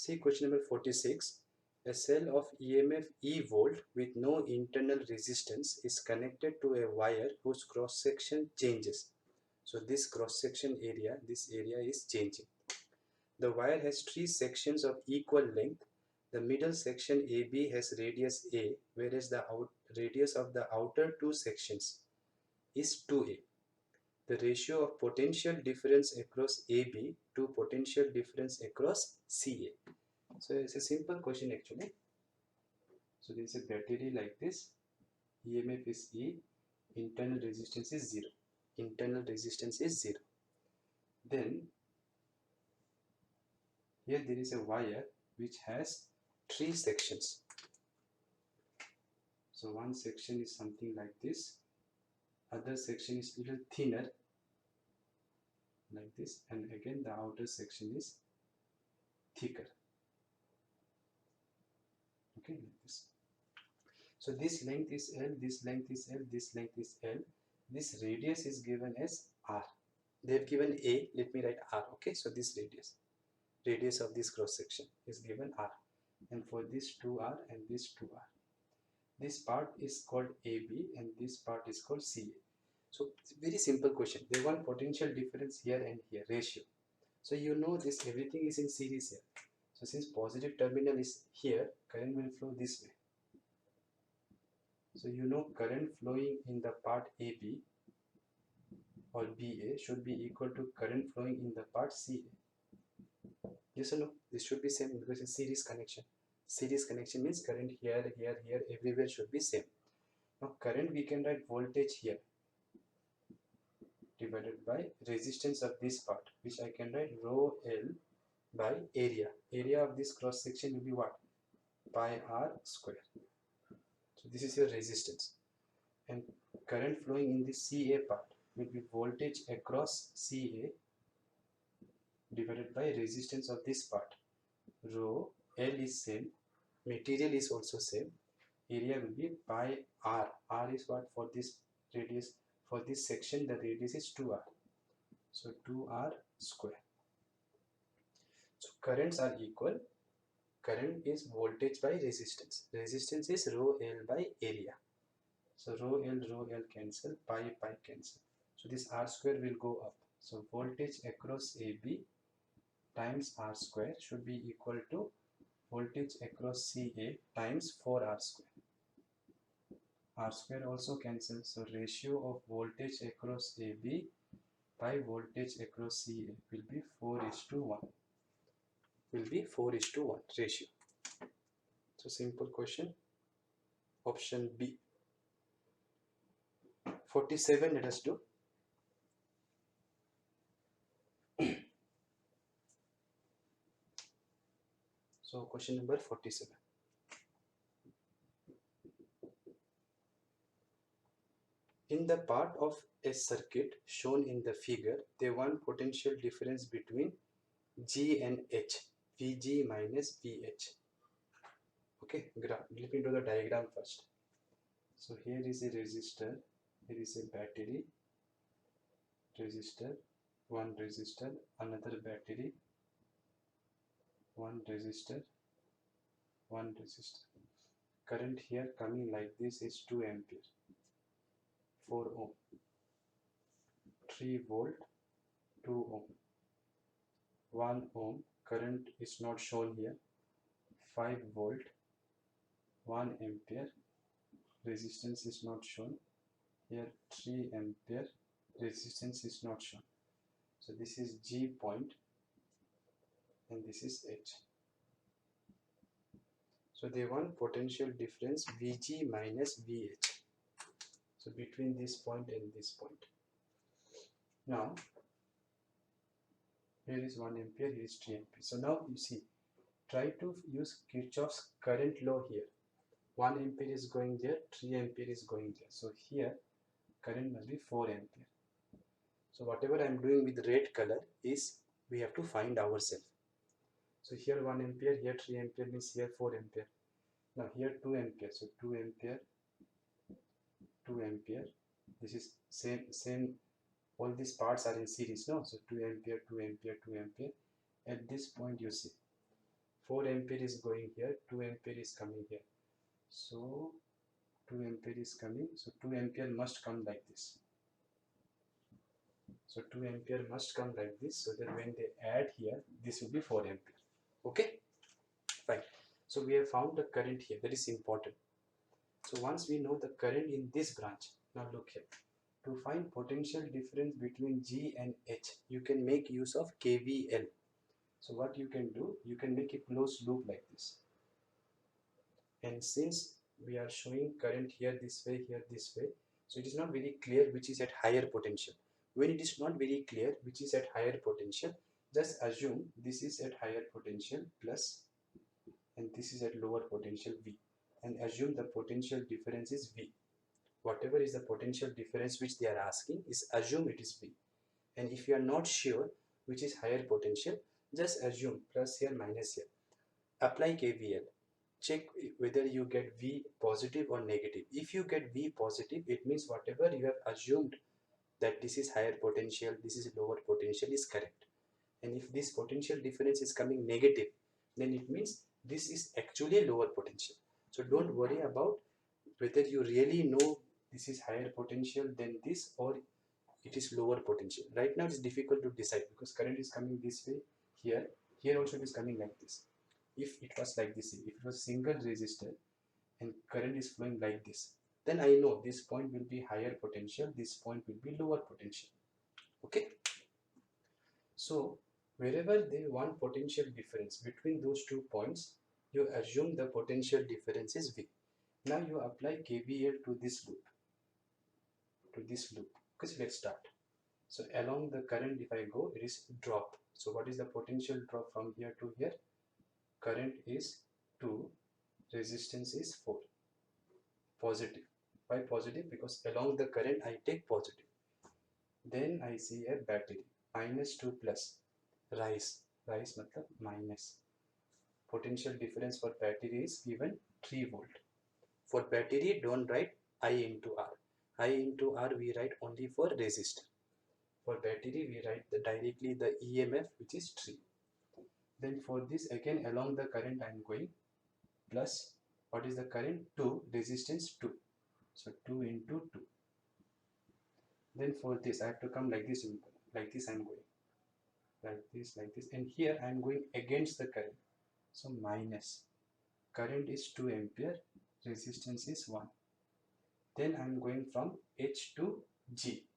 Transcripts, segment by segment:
See question number 46. A cell of EMF E volt with no internal resistance is connected to a wire whose cross section changes. So this cross section area, this area is changing. The wire has three sections of equal length. The middle section AB has radius A, whereas the radius of the outer two sections is 2A. The ratio of potential difference across AB to potential difference across CA. So it's a simple question actually. So there is a battery like this. EMF is E. Internal resistance is 0. Internal resistance is 0. Then here there is a wire which has three sections. So one section is something like this. Other section is little thinner like this, and again the outer section is thicker. Okay, like this. So this length is L, this length is L, this length is L. This radius is given as R. They have given A, let me write R. Okay, so this radius of this cross section is given R. And for this 2R and this 2R. This part is called AB and this part is called CA. So it's a very simple question. They want potential difference here and here, ratio. So you know this, everything is in series here. So since positive terminal is here, current will flow this way. So you know current flowing in the part AB or BA should be equal to current flowing in the part CA. Yes or no? This should be same because it's series connection. Series connection means current here, here, here, everywhere should be same. Now current we can write voltage here divided by resistance of this part, which I can write rho L by area. Area of this cross section will be what? Pi R square. So this is your resistance. And current flowing in the CA part will be voltage across CA divided by resistance of this part. Rho L is same, material is also same, area will be pi R. R is what for this radius? For this section the radius is 2R. So 2R square. So currents are equal. Current is voltage by resistance. Resistance is rho L by area. So rho L cancel, pi cancel. So this R square will go up. So voltage across AB times R square should be equal to voltage across CA times 4R square. R square also cancels. So ratio of voltage across AB by voltage across CA will be 4:1. Will be 4:1 ratio. So simple question. Option B. 47 let us do. So question number 47. In the part of a circuit shown in the figure, they want potential difference between G and H, Vg minus Vh. Okay, let me do the diagram first. So here is a resistor, here is a battery, resistor, one resistor, another battery, one resistor, one resistor. Current here coming like this is 2 ampere, 4 ohm, 3 volt, 2 ohm, 1 ohm, current is not shown here, 5 volt, 1 ampere, resistance is not shown, here 3 ampere, resistance is not shown. So this is G point and this is H. So they want potential difference Vg minus Vh. So between this point and this point. Now here is 1 ampere, here is 3 ampere. So now you see, try to use Kirchhoff's current law here. 1 ampere is going there, 3 ampere is going there. So here current must be 4 ampere. So whatever I am doing with red color is we have to find ourselves. So here 1 ampere, here 3 ampere means here 4 ampere. Now here 2 ampere. So 2 ampere, 2 ampere. This is same. All these parts are in series, no? So 2 ampere, 2 ampere, 2 ampere. At this point you see 4 ampere is going here, 2 ampere is coming here. So 2 ampere is coming, so 2 ampere must come like this. So 2 ampere must come like this, so that when they add here, this will be 4 ampere. Okay, fine. So we have found the current here, that is important. So once we know the current in this branch, now look here. To find potential difference between G and H, you can make use of KVL. So what you can do, you can make a closed loop like this. And since we are showing current here this way, so it is not very clear which is at higher potential. When it is not very clear which is at higher potential, just assume this is at higher potential plus, and this is at lower potential V, and assume the potential difference is V. Whatever is the potential difference which they are asking, is assume it is V. And if you are not sure which is higher potential, just assume plus here minus here. Apply KVL. Check whether you get V positive or negative. If you get V positive, it means whatever you have assumed that this is higher potential, this is lower potential is correct. And if this potential difference is coming negative, then it means this is actually a lower potential. So don't worry about whether you really know this is higher potential than this or it is lower potential. Right now it is difficult to decide because current is coming this way, here also it is coming like this. If it was like this, if it was single resistor and current is flowing like this, then I know this point will be higher potential, this point will be lower potential. Okay, so wherever they want potential difference between those 2 points, you assume the potential difference is V. Now you apply KVL to this loop, because let's start. So along the current, if I go, it is drop. So what is the potential drop from here to here? Current is 2, resistance is 4. Positive. Why positive? Because along the current I take positive. Then I see a battery. -2 plus. Rise matlab minus. Potential difference for battery is given 3 volt. For battery, don't write I into R. I into R we write only for resistor. For battery, we write directly the EMF, which is 3. Then for this, again along the current I am going plus, what is the current? 2, resistance 2. So 2 into 2. Then for this, I have to come like this, I am going. Like this, and here I am going against the current. So minus. Current is 2 ampere, resistance is 1. Then I am going from H to G.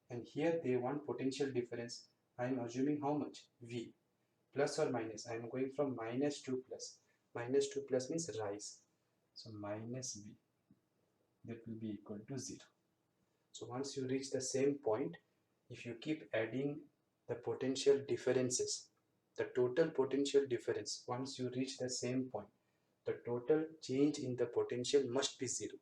And here they want potential difference. I am assuming how much? V. Plus or minus. I am going from minus to plus. Minus to plus means rise. So minus V. That will be equal to 0. So once you reach the same point, if you keep adding the potential differences, the total potential difference, once you reach the same point, the total change in the potential must be 0.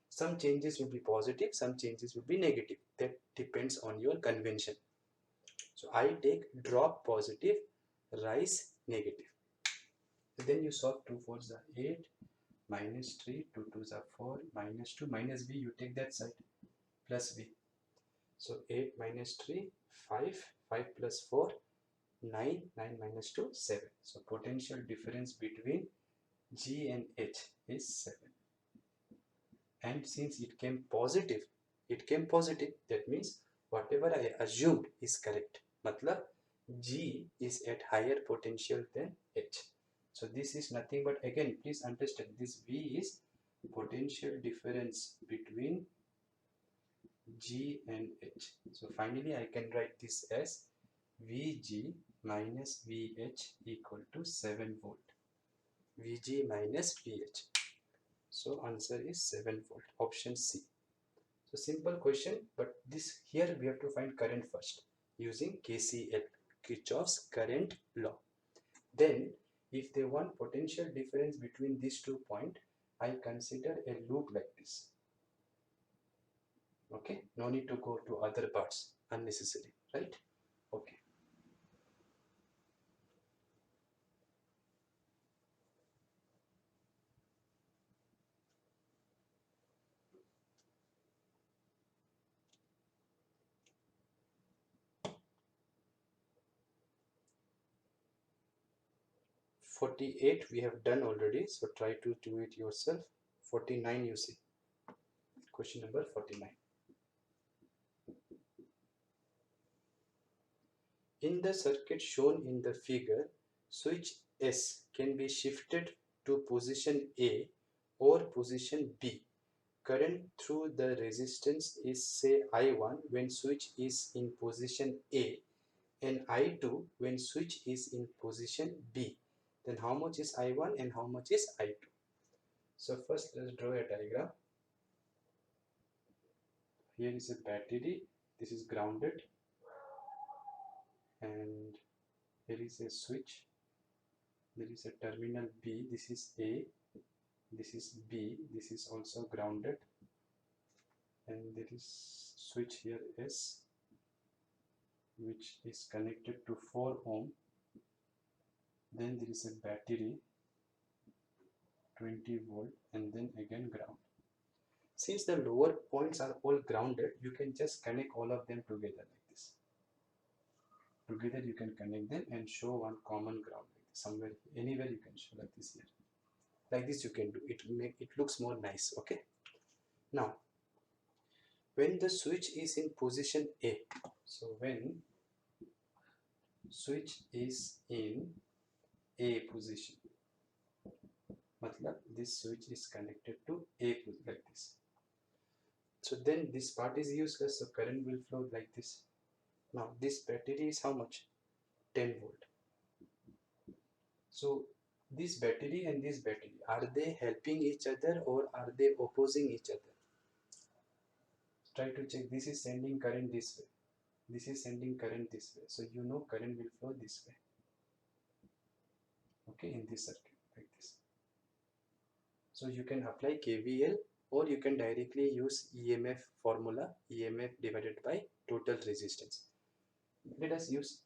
Some changes will be positive, some changes will be negative. That depends on your convention. So I take drop positive, rise negative. So then you solve 2 4s are 8, minus 3, 2 2s are 4, minus 2, minus V, you take that side, plus V. So 8 minus 3, 5, 5 plus 4, 9, 9 minus 2, 7. So potential difference between G and H is 7. And since it came positive, that means whatever I assumed is correct. Matlab G is at higher potential than H. So this is nothing but, again please understand, this V is potential difference between G and H. So finally I can write this as Vg minus Vh equal to 7 volt. Vg minus Vh. So answer is 7 volt, option C. So simple question, but this here we have to find current first using KCL, Kirchhoff's current law. Then if they want potential difference between these 2 points, I consider a loop like this. Okay, no need to go to other parts unnecessary, right? Okay. 48 we have done already, so try to do it yourself. 49 you see. Question number 49. In the circuit shown in the figure, switch S can be shifted to position A or position B. Current through the resistance is say I1 when switch is in position A and I2 when switch is in position B. Then how much is I1 and how much is I2? So first let's draw a diagram. Here is a battery, this is grounded, and here is a switch. There is a terminal B, this is A, this is B, this is also grounded, and there is switch here S which is connected to 4 ohm. Then there is a battery 20 volt and then again ground. Since the lower points are all grounded, you can just connect all of them together like this. Together you can connect them and show one common ground like this. Somewhere, anywhere you can show like this here. Like this you can do it. It looks more nice. Okay. Now, when the switch is in position A, so when switch is in A position, matlab this switch is connected to A like this. So then this part is useless, so current will flow like this. Now this battery is how much? 10 volt. So this battery and this battery, are they helping each other or are they opposing each other? Try to check. This is sending current this way, this is sending current this way, so you know current will flow this way. Okay, in this circuit like this. So you can apply KVL or you can directly use EMF formula, EMF divided by total resistance. Let us use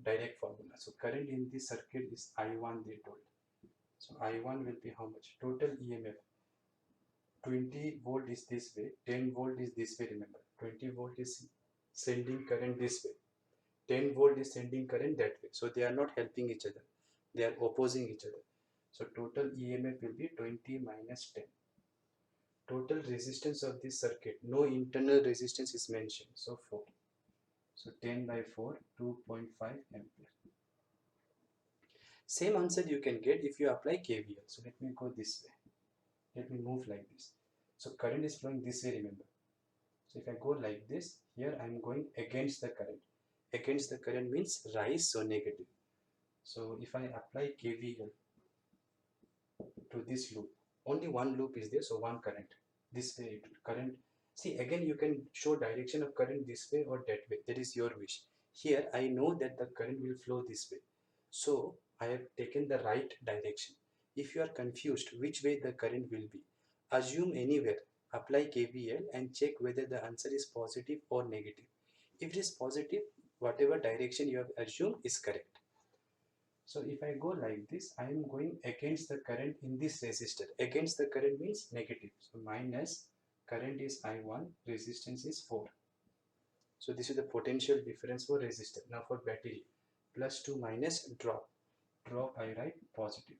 direct formula. So current in this circuit is I1 they told. So I1 will be how much? Total EMF. 20 volt is this way, 10 volt is this way, remember. 20 volt is sending current this way. 10 volt is sending current that way. So they are not helping each other. They are opposing each other. So total EMF will be 20 minus 10. Total resistance of this circuit, no internal resistance is mentioned, so 4. So 10 by 4, 2.5 ampere. Same answer you can get if you apply KVL. So let me go this way. Let me move like this. So current is flowing this way, remember. So if I go like this, here I am going against the current. Against the current means rise, so negative. So if I apply KVL to this loop, only one loop is there, so one current. This way current, see again you can show direction of current this way or that way, that is your wish. Here I know that the current will flow this way, so I have taken the right direction. If you are confused which way the current will be, assume anywhere, apply KVL and check whether the answer is positive or negative. If it is positive, whatever direction you have assumed is correct. So if I go like this, I am going against the current in this resistor. Against the current means negative. So minus current is I1, resistance is 4. So this is the potential difference for resistor. Now for battery, plus 2 minus drop. Drop I write positive.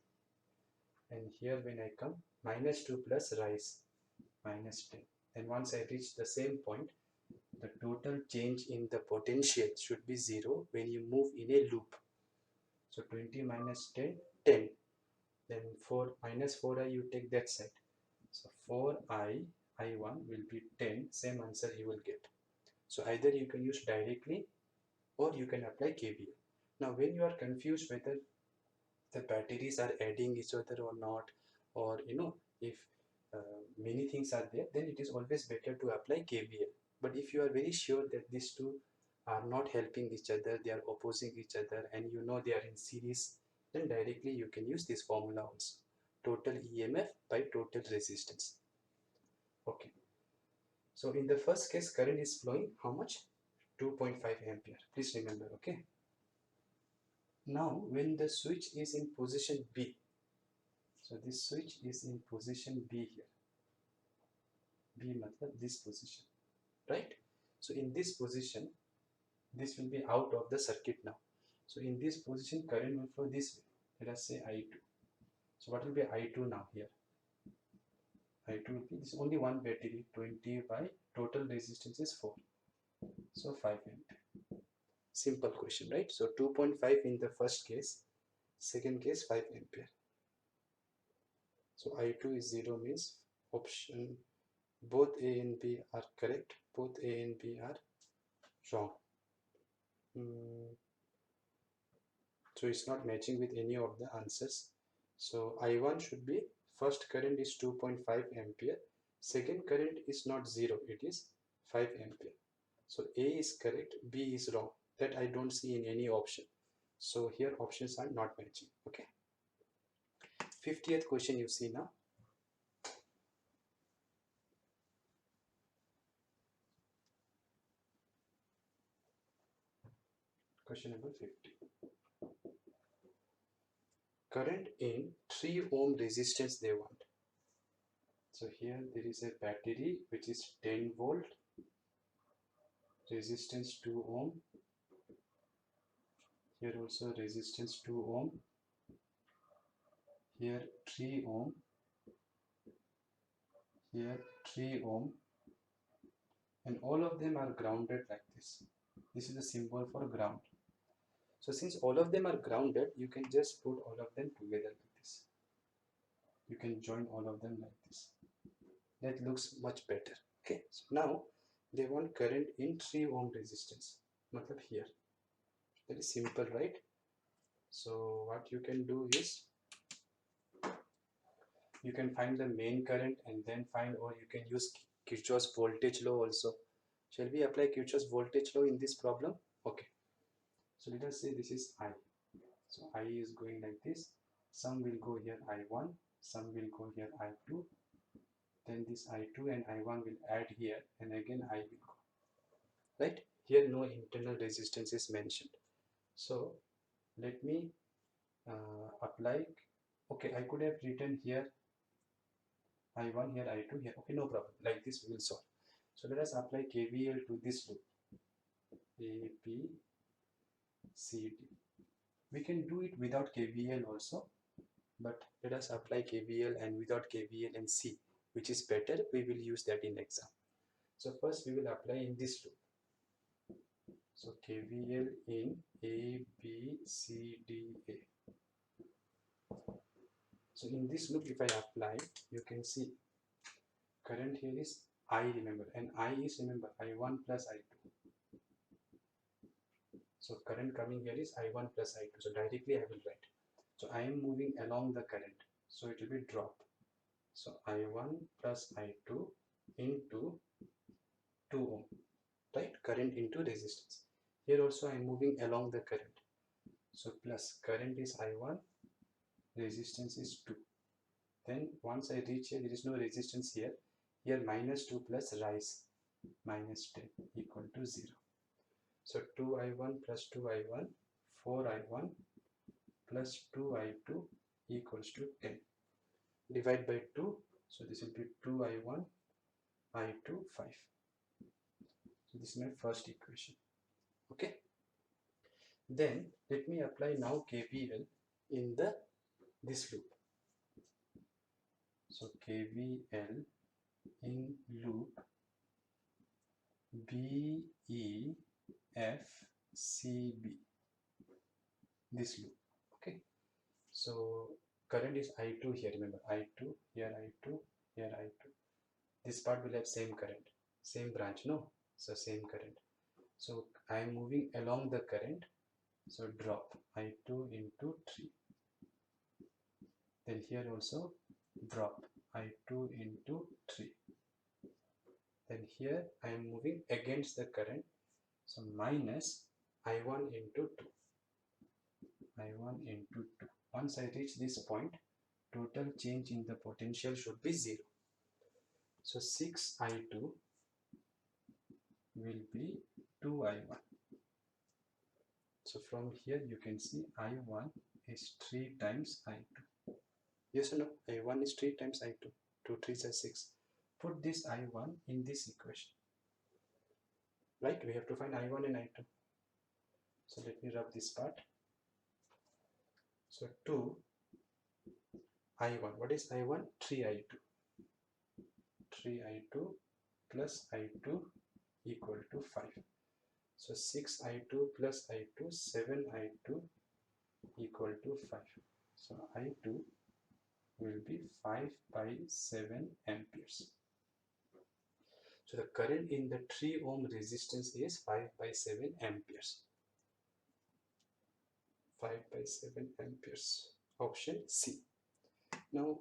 And here when I come, minus 2 plus rise, minus 10. And once I reach the same point, the total change in the potential should be 0 when you move in a loop. So 20 minus 10, 10. Then 4 minus 4i you take that side. So 4i, I1 will be 10. Same answer you will get. So either you can use directly or you can apply KVL. Now when you are confused whether the batteries are adding each other or not, or if many things are there, then it is always better to apply KVL. But if you are very sure that these two are not helping each other, they are opposing each other, and you know they are in series, then directly you can use this formula also. Total EMF by total resistance. Okay. So in the first case, current is flowing how much? 2.5 ampere. Please remember, okay? Now, when the switch is in position B, so this switch is in position B here. B matlab this position, right? So in this position, this will be out of the circuit now. So in this position, current will flow this way. Let us say I2. So what will be I2 now here? I2 will be, this is only one battery, 20 by total resistance is 4. So 5 ampere. Simple question, right? So 2.5 in the first case, second case 5 ampere. So I2 is 0 means option both A and B are correct, both A and B are wrong. So it's not matching with any of the answers. So I1 should be, first current is 2.5 ampere, second current is not 0, it is 5 ampere. So A is correct, B is wrong. That I don't see in any option. So here options are not matching. Okay. 50th question you see now. Question number 50. Current in 3 ohm resistance they want. So here there is a battery which is 10 volt, resistance 2 ohm. Here also resistance 2 ohm. Here 3 ohm. Here 3 ohm. And all of them are grounded like this. This is the symbol for ground. So since all of them are grounded, you can just put all of them together like this. You can join all of them like this. That looks much better. Okay. So now they want current in 3 ohm resistance. Matlab here. Very simple, right? So what you can do is, you can find the main current and then find, or you can use Kirchhoff's voltage law also. Shall we apply Kirchhoff's voltage law in this problem? Okay. So let us say this is I. So I is going like this. Some will go here I1, some will go here I2. Then this I2 and I1 will add here, and again I will go. Right? Here no internal resistance is mentioned. So let me apply. Okay, I could have written here I1, here I2, here. Okay, no problem. Like this we will solve. So let us apply KVL to this loop. A, B, C, D. We can do it without KVL also, but let us apply KVL and without KVL and see which is better. We will use that in exam. So first we will apply in this loop. So KVL in A, B, C, D, A. So in this loop, if I apply, you can see current here is I, remember, and I is, remember, I1 plus I2. So current coming here is I1 plus I2. So directly I will write. So I am moving along the current. So it will be drop. So I1 plus I2 into 2 ohm, right? Current into resistance. Here also I am moving along the current. So plus current is I1, resistance is 2. Then once I reach here, there is no resistance here. Here minus 2 plus rise, minus 10 equal to 0. So 2I1 plus 2I1, 4I1 plus 2I2 equals to 10. Divide by 2, so this will be 2I1, I2, 5. So this is my first equation. Okay. Then let me apply now KVL in this loop. So KVL in loop B, E, F, C, B. This loop. Okay. So current is I2 here, remember, I2, here I2, here I2. This part will have same current, same branch, no? So same current. So I am moving along the current, so drop I2 into 3. Then here also drop I2 into 3. Then here I am moving against the current, so minus I1 into 2. I1 into 2. Once I reach this point, total change in the potential should be 0. So 6I2 will be 2I1. So from here you can see I1 is 3 times I2. Yes or no? I1 is 3 times I2. 2 3s are 6. Put this I1 in this equation. Right? We have to find I1 and I2. So let me rub this part. So 2 I1. What is I1? 3I2. 3I2 plus I2 equal to 5. So 6I2 plus I2, 7I2 equal to 5. So I2 will be 5 by 7 amperes. So the current in the 3 ohm resistance is 5 by 7 amperes. 5 by 7 amperes. Option C. Now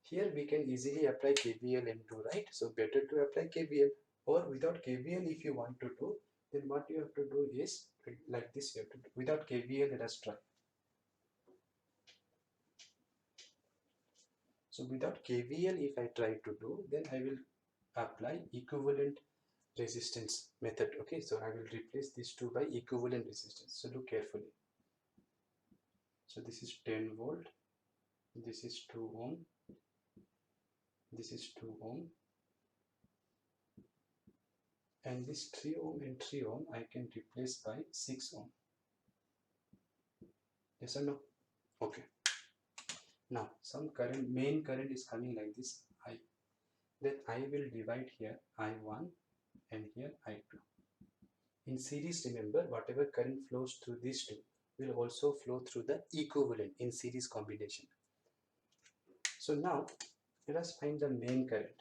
here we can easily apply KVL into, right? So better to apply KVL, or without KVL if you want to do, then what you have to do is like this. You have to do. Without KVL, let us try. So without KVL if I try to do, then I will apply equivalent resistance method. Okay, so I will replace these two by equivalent resistance. So look carefully. So this is 10 volt, this is 2 ohm, this is 2 ohm, and this 3 ohm and 3 ohm I can replace by 6 ohm. Yes or no? Okay. Now some current, main current is coming like this, I. Then I will divide here I1 and here I2. In series, remember, whatever current flows through these two will also flow through the equivalent in series combination. So now let us find the main current.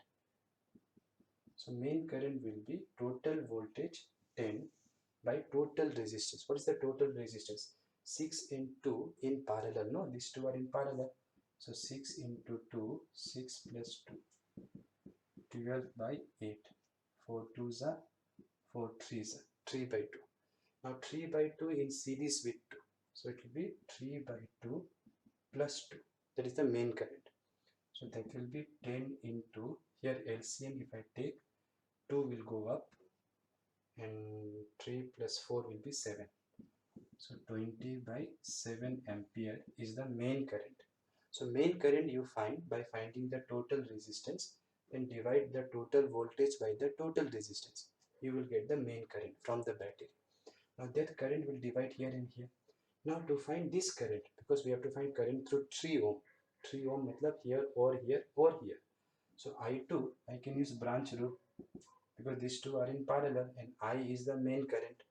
So main current will be total voltage 10 by total resistance. What is the total resistance? 6 into in parallel. No, these two are in parallel. So 6 into 2, 6 plus 2, 12 by 8. 4 2s are 4 3s are 3 by 2. Now 3 by 2 in series with 2. So it will be 3 by 2 plus 2. That is the main current. So that will be 10 into, here LCM if I take, 2 will go up and 3 plus 4 will be 7. So 20 by 7 ampere is the main current. So main current you find by finding the total resistance and divide the total voltage by the total resistance. You will get the main current from the battery. Now that current will divide here and here. Now to find this current, because we have to find current through 3 ohm. 3 ohm matlab here or here or here. So I2, I can use branch rule because these two are in parallel and I is the main current.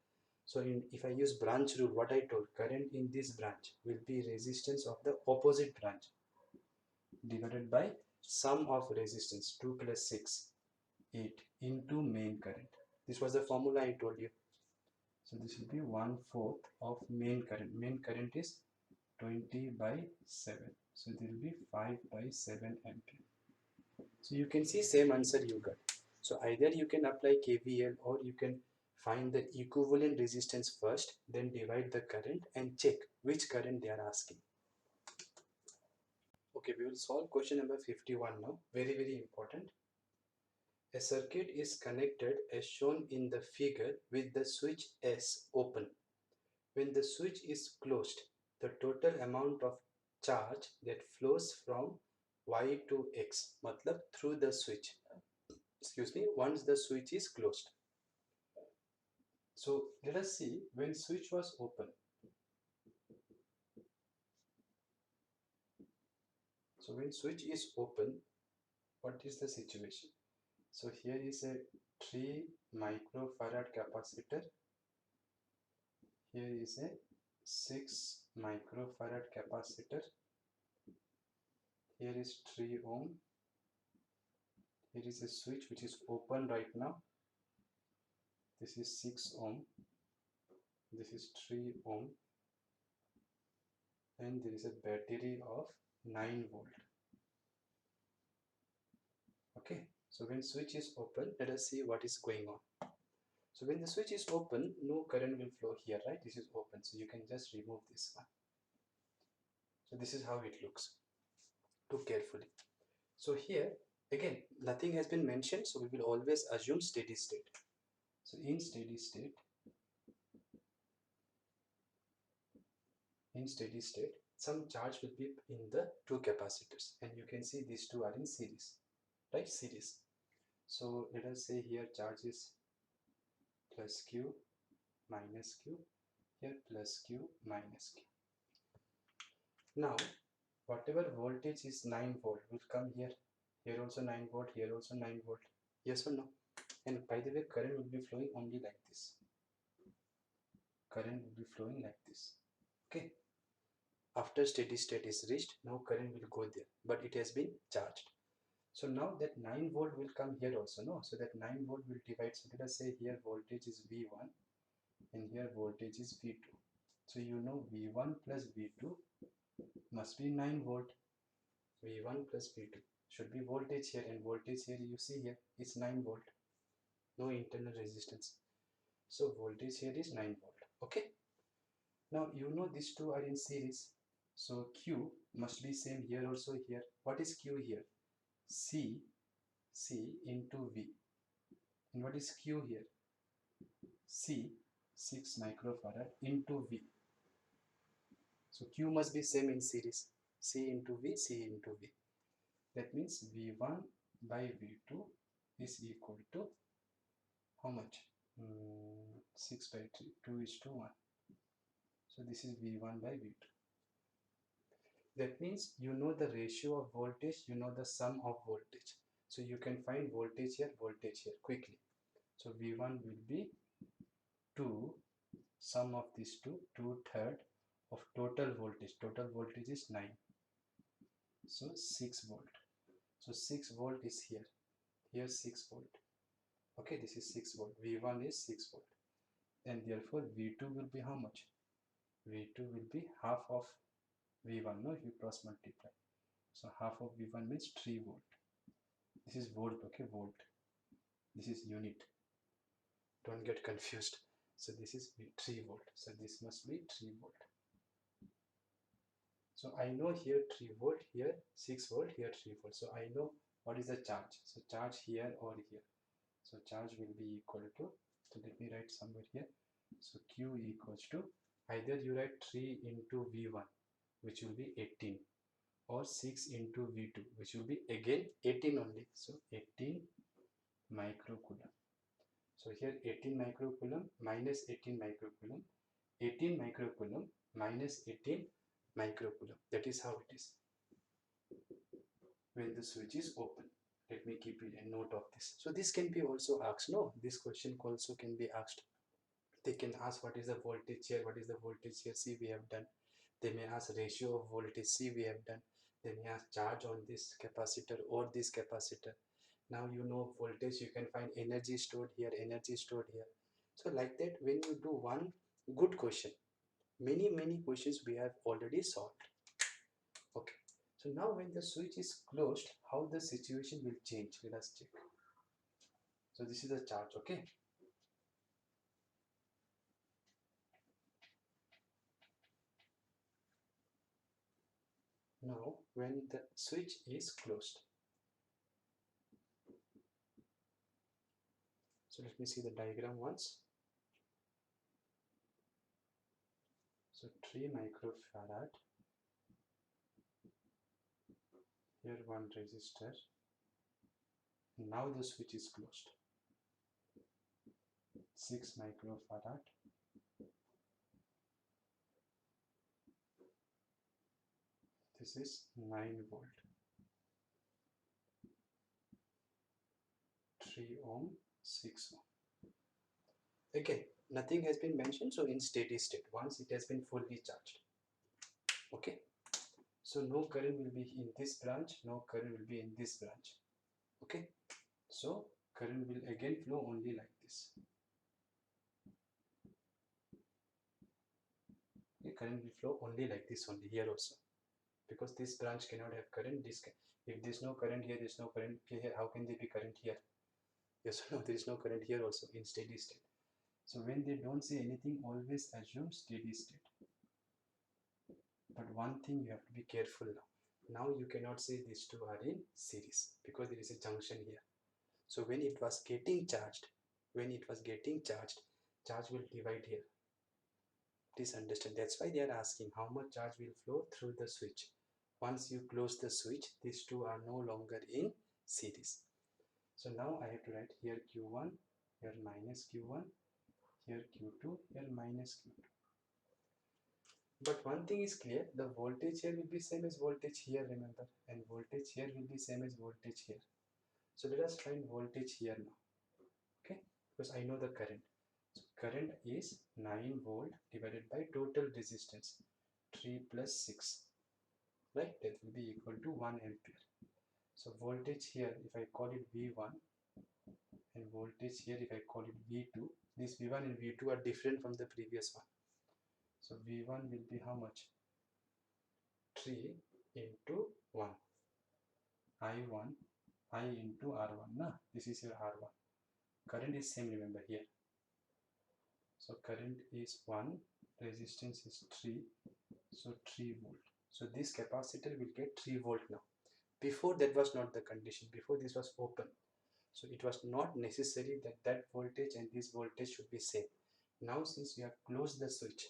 So if I use branch rule, what I told, current in this branch will be resistance of the opposite branch divided by sum of resistance 2 plus 6, 8 into main current. This was the formula I told you. So this will be 1/4 of main current. Main current is 20 by 7. So this will be 5 by 7 ampere. So you can see same answer you got. So either you can apply KVL or you can find the equivalent resistance first, then divide the current and check which current they are asking. Okay, we will solve question number 51 now. Very, very important. A circuit is connected as shown in the figure with the switch S open. When the switch is closed, the total amount of charge that flows from Y to X, matlab through the switch, excuse me, once the switch is closed. So let us see when switch was open. So when switch is open, what is the situation? So here is a 3 microfarad capacitor. Here is a 6 microfarad capacitor. Here is 3 ohm. Here is a switch which is open right now. This is 6 ohm. This is 3 ohm. And there is a battery of 9 volt. Okay, so when switch is open, let us see what is going on. So when the switch is open, no current will flow here, right? This is open, so you can just remove this one. So this is how it looks. Look carefully. So here, again, nothing has been mentioned, so we will always assume steady state. So in steady state, some charge will be in the two capacitors, and you can see these two are in series, right? Series. So let us say here charge is plus Q minus Q, here plus Q minus Q. Now whatever voltage is 9 volt will come here. Here also 9 volt, here also 9 volt. Yes or no? And by the way, current will be flowing only like this. Current will be flowing like this. Okay. After steady state is reached, now current will go there, but it has been charged. So now that 9 volt will come here also, no? So that 9 volt will divide. So let us say here voltage is V1 and here voltage is V2. So you know V1 plus V2 must be 9 volt. V1 plus V2 should be voltage here, and voltage here you see here is 9 volt. No internal resistance. So voltage here is 9 volt. Okay. Now you know these two are in series. So Q must be same here also here. What is Q here? C into V. And what is Q here? C 6 microfarad into V. So Q must be same in series. C into V, C into V. That means V1 by V2 is equal to how much? 6 by 3, 2 is to 1. So this is V1 by V2. That means you know the ratio of voltage, you know the sum of voltage. So you can find voltage here quickly. So V1 will be 2, sum of these two, 2/3 of total voltage. Total voltage is 9. So 6 volt. So 6 volt is here. Here 6 volt. Okay, this is 6 volt. V1 is 6 volt. And therefore V2 will be how much? V2 will be half of V1, no? If you cross multiply. So half of V1 means 3 volt. This is volt, okay, volt. This is unit. Don't get confused. So this is 3 volt. So this must be 3 volt. So I know here 3 volt, here 6 volt, here 3 volt. So I know what is the charge. So charge here or here. So charge will be equal to, so let me write somewhere here. So Q equals to, either you write 3 into V1, which will be 18, or 6 into V2, which will be again 18 only. So 18 microcoulomb. So here 18 microcoulomb minus 18 microcoulomb, 18 microcoulomb minus 18 microcoulomb. That is how it is when the switch is open. Let me keep a note of this. So this can be also asked. No, this question also can be asked. They can ask what is the voltage here, what is the voltage here. See, we have done. They may ask ratio of voltage. See, we have done. They may ask charge on this capacitor or this capacitor. Now you know voltage, you can find energy stored here, energy stored here. So like that, when you do one good question, many questions we have already solved. Okay. So now when the switch is closed, how the situation will change? Let us check. So this is the charge, okay? Now when the switch is closed, so let me see the diagram once. So 3 microfarad, here one resistor. Now the switch is closed. 6 microfarad. This is 9 volt. 3 ohm, 6 ohm. Again, nothing has been mentioned. So in steady state, once it has been fully charged. Okay. So no current will be in this branch, no current will be in this branch. Okay. So current will again flow only like this. Okay, current will flow only like this only here also. Because this branch cannot have current. If there is no current here, there is no current here. How can there be current here? Yes or no? There is no current here also in steady state. So when they don't say anything, always assume steady state. But one thing you have to be careful now. Now you cannot say these two are in series because there is a junction here. So when it was getting charged, charge will divide here. Please understand. That's why they are asking how much charge will flow through the switch. Once you close the switch, these two are no longer in series. So now I have to write here Q1, here minus Q1, here Q2, here minus Q2. But one thing is clear, the voltage here will be same as voltage here, remember, and voltage here will be same as voltage here. So let us find voltage here now, okay, because I know the current. So current is 9 volt divided by total resistance 3 plus 6, right? That will be equal to 1 ampere. So voltage here, if I call it V1, and voltage here if I call it V2, this V1 and V2 are different from the previous one. So V1 will be how much? 3 into 1. I1, I into R1. Na? This is your R1. Current is same, remember here. So current is 1, resistance is 3, so 3 volt. So this capacitor will get 3 volt now. Before that was not the condition. Before this was open. So it was not necessary that that voltage and this voltage should be same. Now since we have closed the switch,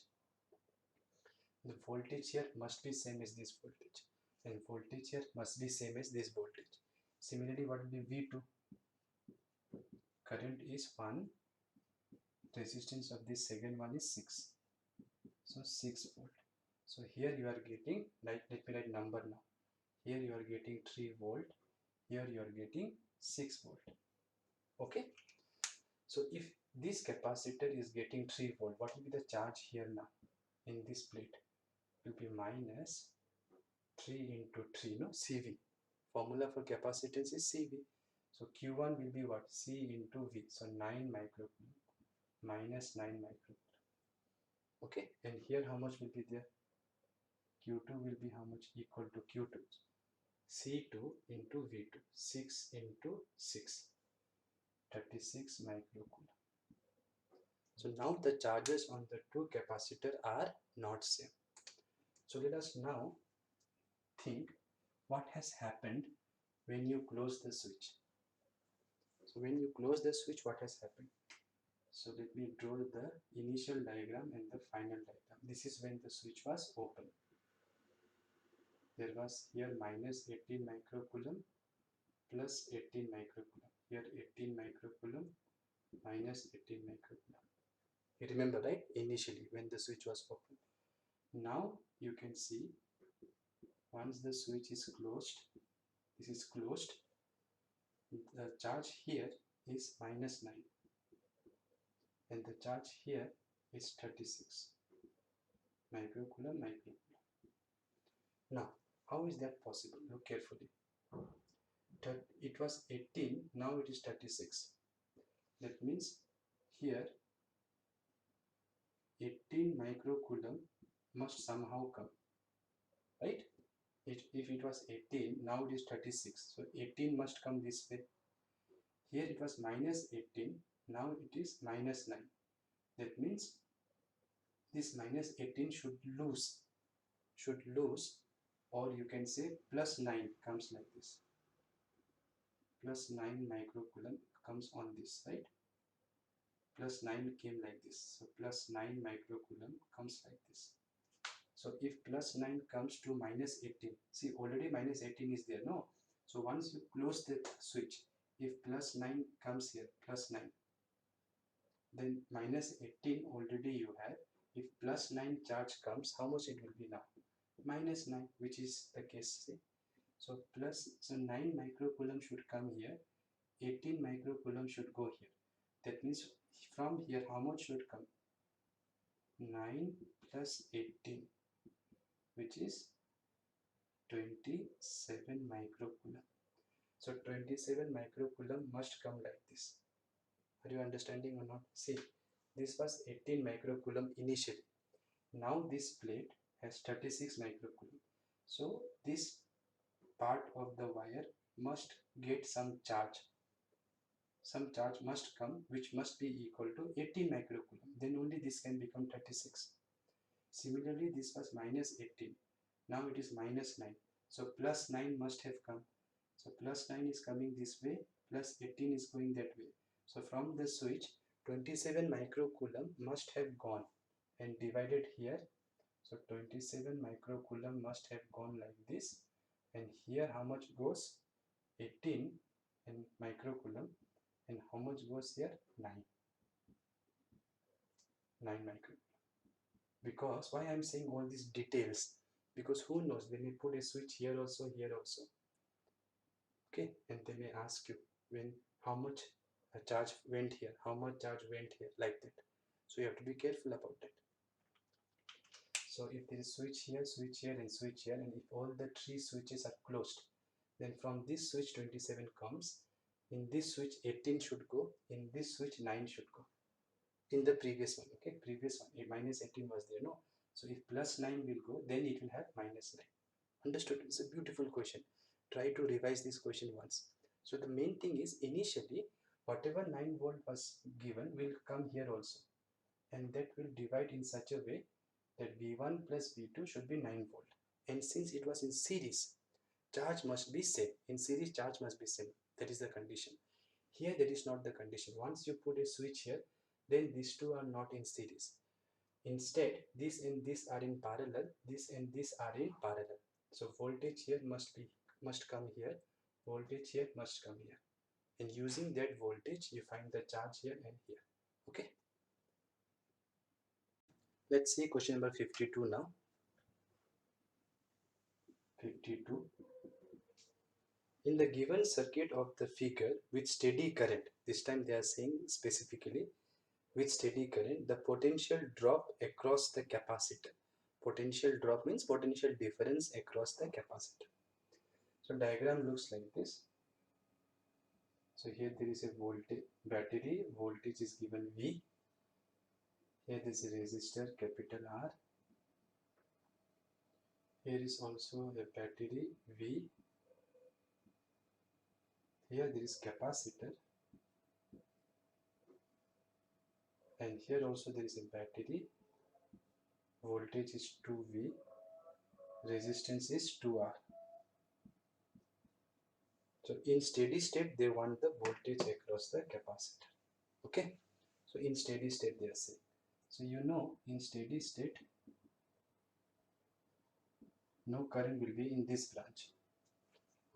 the voltage here must be same as this voltage, and voltage here must be same as this voltage. Similarly, what will be V2? Current is 1, resistance of this second one is 6, so 6 volt. So here you are getting, like, let me write number now. Here you are getting 3 volt, here you are getting 6 volt. Okay, so if this capacitor is getting 3 volt, what will be the charge here now in this plate? It will be minus 3 into 3, no, CV. Formula for capacitance is CV. So Q1 will be what? C into V. So 9 microcoulomb minus 9 microcoulomb. Okay, and here how much will be there? Q2 will be how much? Equal to Q2. C2 into V2. 6 into 6. 36 microcoulomb. So now the charges on the two capacitor are not same. So let us now think what has happened when you close the switch. So when you close the switch, what has happened? So let me draw the initial diagram and the final diagram. This is when the switch was open. There was here minus 18 microcoulomb plus 18 microcoulomb. Here 18 microcoulomb minus 18 microcoulomb. You remember, right? Initially when the switch was open. Now you can see once the switch is closed, this is closed, the charge here is minus 9 and the charge here is 36 microcoulomb. Now, how is that possible? Look carefully. It was 18, now it is 36. That means here 18 microcoulomb must somehow come, right? If it was 18, now it is 36. So 18 must come this way. Here it was minus 18, now it is minus 9. That means this minus 18 should lose, or you can say plus 9 comes like this. Plus 9 microcoulomb comes on this, right? Plus 9 came like this. So plus 9 microcoulomb comes like this. So if plus 9 comes to minus 18, see already minus 18 is there, no? So once you close the switch, if plus 9 comes here, plus 9, then minus 18 already you have. If plus 9 charge comes, how much it will be now? Minus 9, which is the case, see? So 9 microcoulomb should come here, 18 microcoulomb should go here. That means from here how much should come? 9 plus 18, which is 27 microcoulomb. So 27 microcoulomb must come like this. Are you understanding or not? See, this was 18 microcoulomb initially. Now this plate has 36 microcoulomb. So this part of the wire must get some charge. Some charge must come, which must be equal to 18 microcoulomb. Then only this can become 36. Similarly, this was minus 18. Now it is minus 9. So plus 9 must have come. So plus 9 is coming this way, plus 18 is going that way. So from the switch, 27 microcoulomb must have gone and divided here. So 27 microcoulomb must have gone like this. And here how much goes? 18 and microcoulomb. And how much goes here? 9. 9 microcoulomb. Because why I'm saying all these details? Because who knows, they may put a switch here also, here also. Okay, and they may ask you when how much charge went here, how much charge went here, like that. So you have to be careful about it. So if there is switch here, and switch here, and if all the three switches are closed, then from this switch 27 comes, in this switch 18 should go, in this switch 9 should go. In the previous one, okay, previous one, minus 18 was there, no? So if plus 9 will go, then it will have minus 9. Understood? It's a beautiful question. Try to revise this question once. So the main thing is, initially, whatever 9 volt was given will come here also. And that will divide in such a way that V1 plus V2 should be 9 volt. And since it was in series, charge must be same. In series, charge must be same. That is the condition. Here, that is not the condition. Once you put a switch here, then these two are not in series. Instead, this and this are in parallel, this and this are in parallel. So voltage here must come here, voltage here must come here. And using that voltage, you find the charge here and here. Okay. Let's see question number 52 now. 52. In the given circuit of the figure with steady current, this time they are saying specifically with steady current, the potential drop across the capacitor. Potential drop means potential difference across the capacitor. So diagram looks like this. So here there is a voltage battery, voltage is given V. Here there is a resistor capital R. Here is also a battery V. Here there is capacitor. And here also there is a battery. Voltage is 2V. Resistance is 2R. So in steady state, they want the voltage across the capacitor. Okay. So in steady state, they are saying. So you know, in steady state, no current will be in this branch.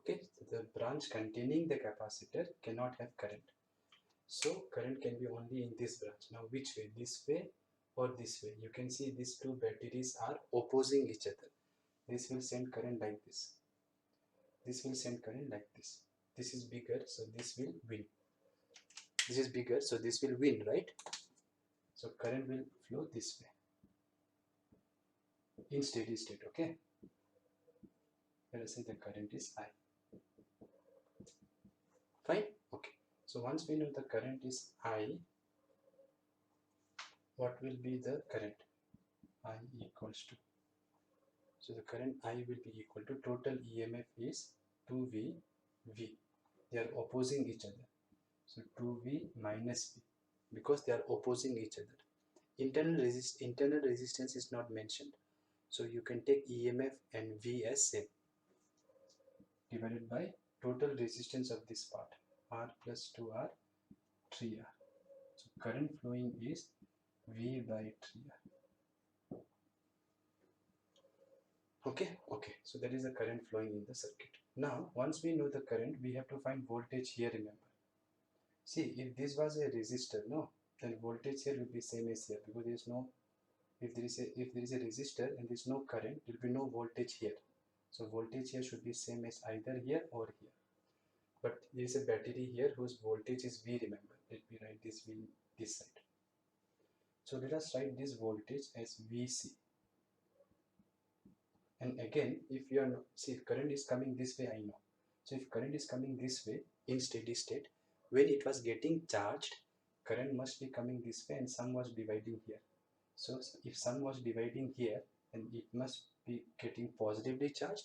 Okay. So the branch containing the capacitor cannot have current. So current can be only in this branch. Now which way? This way or this way? You can see these two batteries are opposing each other. This will send current like this. This will send current like this. This is bigger, so this will win. This is bigger, so this will win, right? So current will flow this way in steady state, okay? Let us say the current is I. Fine? Okay. So once we know the current is I, what will be the current? I equals to. So the current I will be equal to total EMF is 2V V. They are opposing each other. So 2V minus V, because they are opposing each other. Internal resistance is not mentioned. So you can take EMF and V as same, divided by total resistance of this part, R plus 2R, 3R. So current flowing is V by 3R. Okay, so that is the current flowing in the circuit. Now, once we know the current, we have to find voltage here, remember. See, if this was a resistor, no, then voltage here will be same as here, because there is no, if there is a resistor and there is no current, there will be no voltage here. So voltage here should be same as either here or here. But there is a battery here whose voltage is V, remember. Let me write this V this side. So let us write this voltage as VC. And again, if you are, see, current is coming this way, I know. So if current is coming this way in steady state, when it was getting charged, current must be coming this way and some was dividing here. So if some was dividing here, then it must be getting positively charged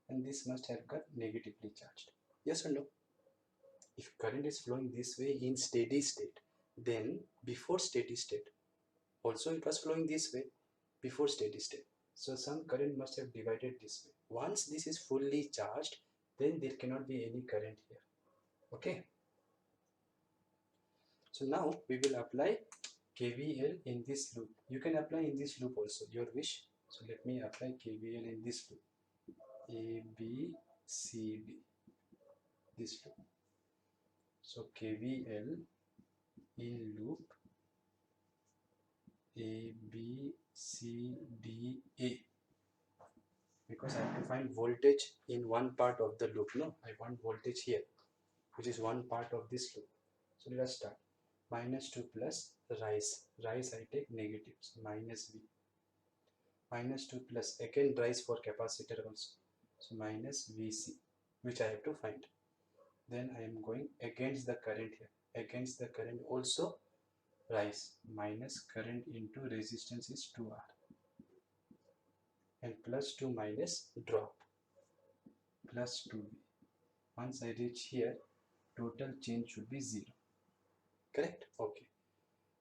and this must have got negatively charged. Yes or no? If current is flowing this way in steady state, then before steady state, also it was flowing this way before steady state. So some current must have divided this way. Once this is fully charged, then there cannot be any current here. Okay. So now we will apply KVL in this loop. You can apply in this loop also, your wish. So let me apply KVL in this loop. A, B, C, D. This loop. So KVL in loop A, B, CDA, because I have to find voltage in one part of the loop. No, I want voltage here, which is one part of this loop. So let us start. -2 plus rise. Rise I take negative, so minus V. -2 plus again rise for capacitor also. So minus VC, which I have to find. Then I am going against the current here. Against the current also rise. Minus current into resistance is 2R. And plus 2 minus drop. Plus 2V. Once I reach here, total change should be 0. Correct? Okay.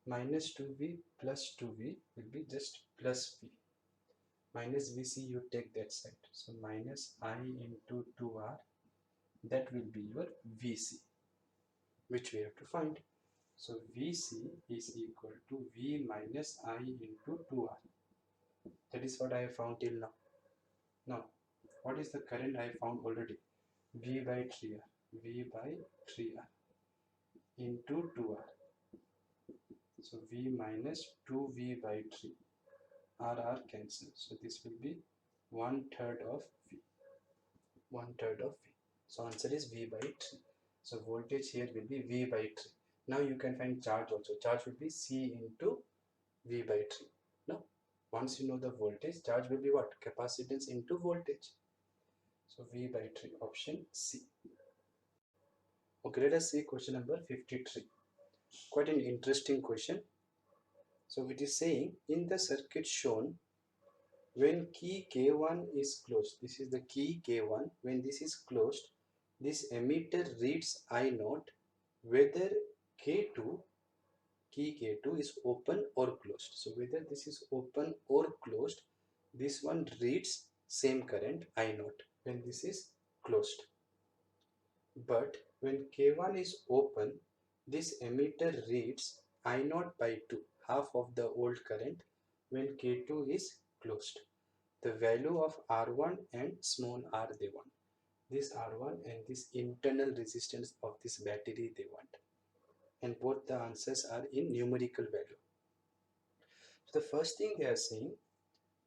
Minus 2V plus 2V will be just plus V. Minus VC you take that side. So minus I into 2R, that will be your VC, which we have to find. So VC is equal to V minus I into 2R. That is what I have found till now. Now, what is the current I found already? V by 3R. V by 3R into 2R. So V minus 2V by 3. R cancel. So this will be 1/3 of V. 1/3 of V. So answer is V by 3. So voltage here will be V by 3. Now you can find charge also. Charge will be C into V by 3. No? Once you know the voltage, charge will be what? Capacitance into voltage. So V by 3, option C. Okay, let us see question number 53. Quite an interesting question. So it is saying, in the circuit shown, when key K1 is closed, this is the key K1, when this is closed, this emitter reads I0 whether K2, key K2 is open or closed. So whether this is open or closed, this one reads same current I0 when this is closed. But when K1 is open, this emitter reads I0 by 2, half of the old current, when K2 is closed. The value of R1 and small r they want. This R1 and this internal resistance of this battery they want. And both the answers are in numerical value. So the first thing they are saying,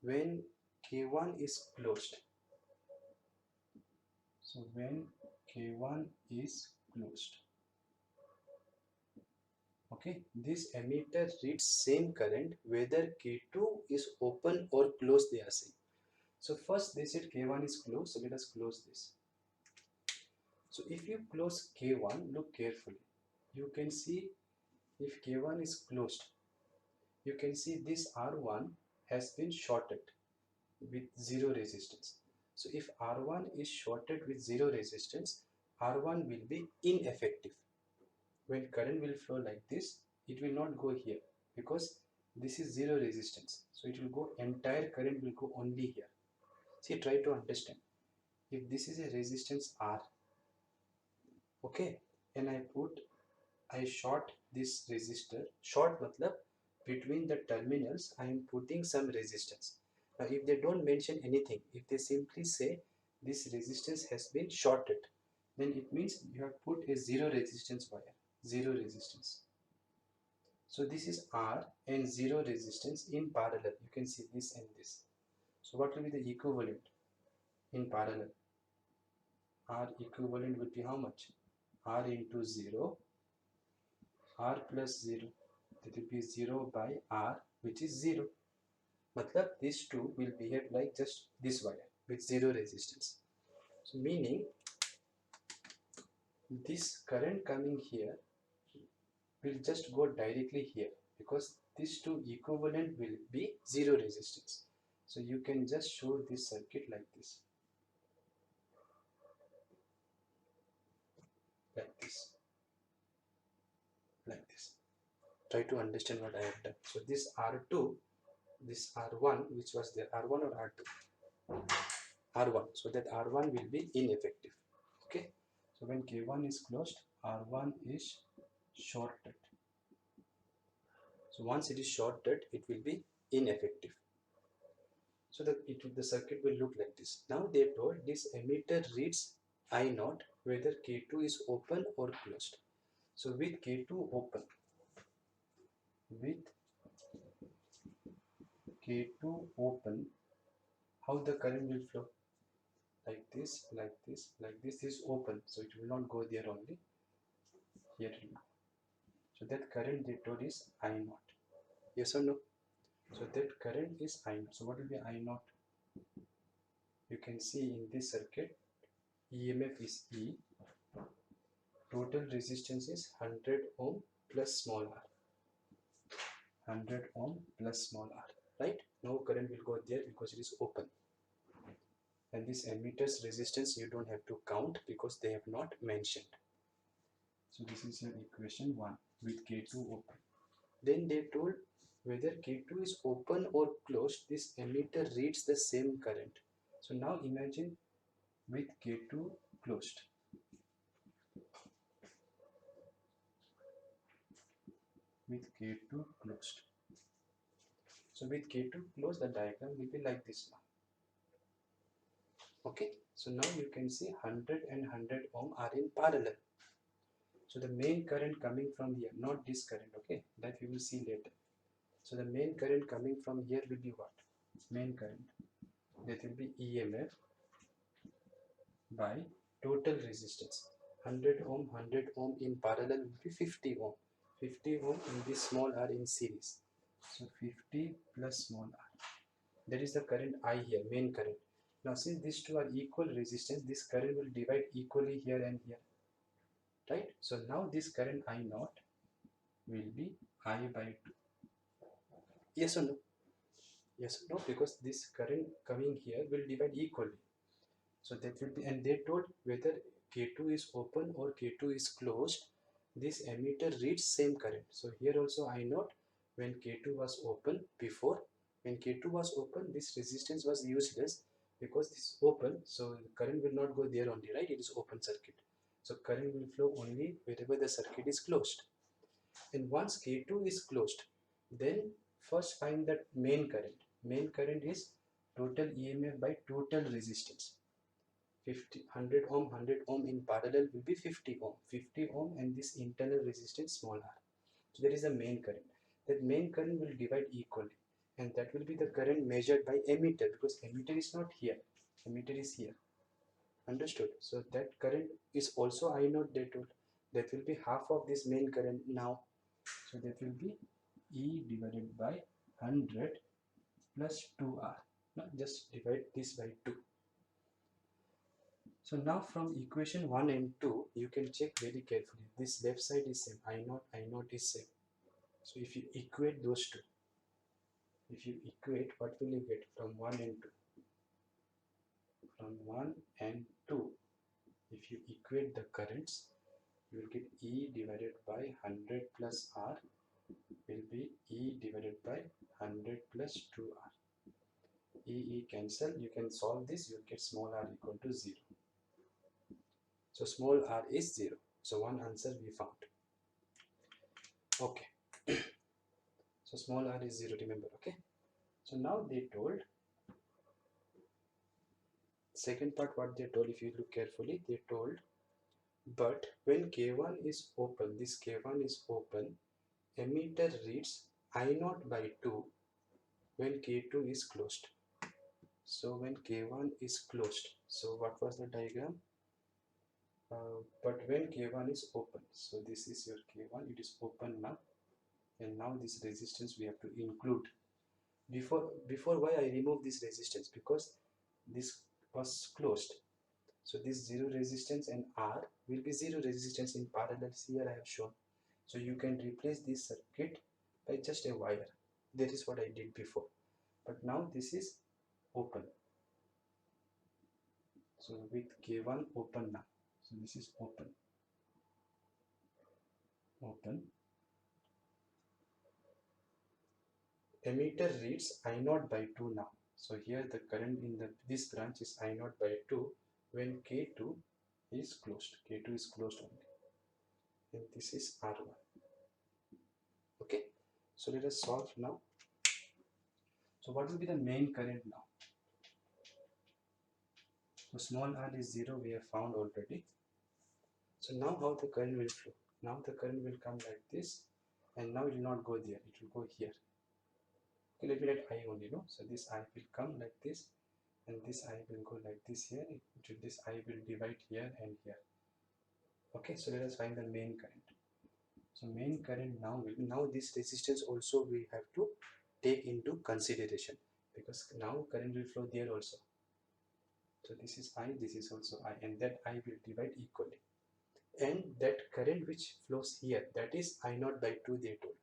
when K1 is closed. So when K1 is closed. Okay, this emitter reads same current whether K2 is open or closed, they are saying. So first they said K1 is closed, so let us close this. So if you close K1, look carefully. You can see if K1 is closed, you can see this R1 has been shorted with zero resistance. So if R1 is shorted with zero resistance, R1 will be ineffective. When current will flow like this, it will not go here because this is zero resistance. So it will go, entire current will go only here. See, try to understand. If this is a resistance R, okay, and I short this resistor. Short matlab between the terminals I am putting some resistance. Now if they don't mention anything, if they simply say this resistance has been shorted, then it means you have put a zero resistance wire. Zero resistance. So this is R and zero resistance in parallel. You can see this and this. So what will be the equivalent in parallel? R equivalent will be how much? R into 0, R plus 0, that will be 0 by R, which is 0. Matlab these two will behave like just this wire with zero resistance. So meaning this current coming here will just go directly here because these two equivalent will be zero resistance. So you can just show this circuit like this. Like this. Like this. Try to understand what I have done. So this R2, this R1, which was there, R1 or R2? R1. So that R1 will be ineffective. Okay. So when K1 is closed, R1 is shorted. So once it is shorted, it will be ineffective. So the circuit will look like this. Now they told this emitter reads I0 whether K2 is open or closed. So with K2 open, with K2 open, how the current will flow? Like this, like this, like this. This is open, so it will not go there only. Here it will go. So that current they told is I naught. Yes or no? So that current is I naught. So what will be I naught? You can see in this circuit, EMF is E. Total resistance is 100 ohm plus small r. 100 ohm plus small r. Right? No current will go there because it is open. And this emitters resistance you don't have to count because they have not mentioned. So this is your equation 1 with K2 open. Then they told whether K2 is open or closed, this emitter reads the same current. So now imagine with K2 closed. With K2 closed. So with K2 closed, the diagram will be like this now. Okay, so now you can see 100 and 100 ohm are in parallel. So the main current coming from here, not this current, okay, that we will see later. So the main current coming from here will be what? Main current, that will be EMF by total resistance. 100 ohm, 100 ohm in parallel will be 50 ohm. 50 ohm in this small r in series. So 50 plus small r. That is the current I here, main current. Now since these two are equal resistance, this current will divide equally here and here. Right? So now this current I naught will be I by 2. Yes or no? Yes or no? Because this current coming here will divide equally. So that will be, and they told whether K2 is open or K2 is closed, this emitter reads same current. So here also I note when K2 was open before, when K2 was open, this resistance was useless because this is open, so the current will not go there only, right? It is open circuit. So current will flow only wherever the circuit is closed. And once K2 is closed, then first find that main current. Main current is total EMF by total resistance. 100 ohm, 100 ohm in parallel will be 50 ohm. 50 ohm and this internal resistance small r. So that is the main current. That main current will divide equally. And that will be the current measured by emitter because emitter is not here. Emitter is here. Understood? So that current is also I naught they told. That will be half of this main current now. So that will be E divided by 100 plus 2R. Now just divide this by 2. So now from equation 1 and 2, you can check very carefully. This left side is same. I naught is same. So if you equate those two, what will you get from 1 and 2? From 1 and 2, if you equate the currents, you will get E divided by 100 plus R will be E divided by 100 plus 2R. E cancel, you can solve this, you will get small r equal to 0. So small r is 0. So one answer we found. Okay. So small r is 0, remember, okay? So now they told, second part what they told, if you look carefully, they told, but when K1 is open, this K1 is open, emitter reads I naught by 2 when K2 is closed. So when K1 is closed, so what was the diagram? But when K1 is open, so this is your K1, it is open now, and now this resistance we have to include. Before why I remove this resistance? Because this was closed. So this 0 resistance and R will be 0 resistance in parallel. Here I have shown. So you can replace this circuit by just a wire. That is what I did before. But now this is open. So with K1 open now. So this is open. Open. Emitter reads I naught by 2 now. So here the current in this branch is I naught by 2 when K2 is closed. K2 is closed only. And this is R1. Okay. So let us solve now. So what will be the main current now? So small r is 0, we have found already. So now how the current will flow? Now the current will come like this, and now it will not go there, it will go here. Okay, let me write I only, no? So this I will come like this, and this I will go like this here. This I will divide here and here. Okay, so let us find the main current. So main current now this resistance also we have to take into consideration, because now current will flow there also. So this is I, this is also I, and that I will divide equally. And that current which flows here, that is I naught by 2 they told.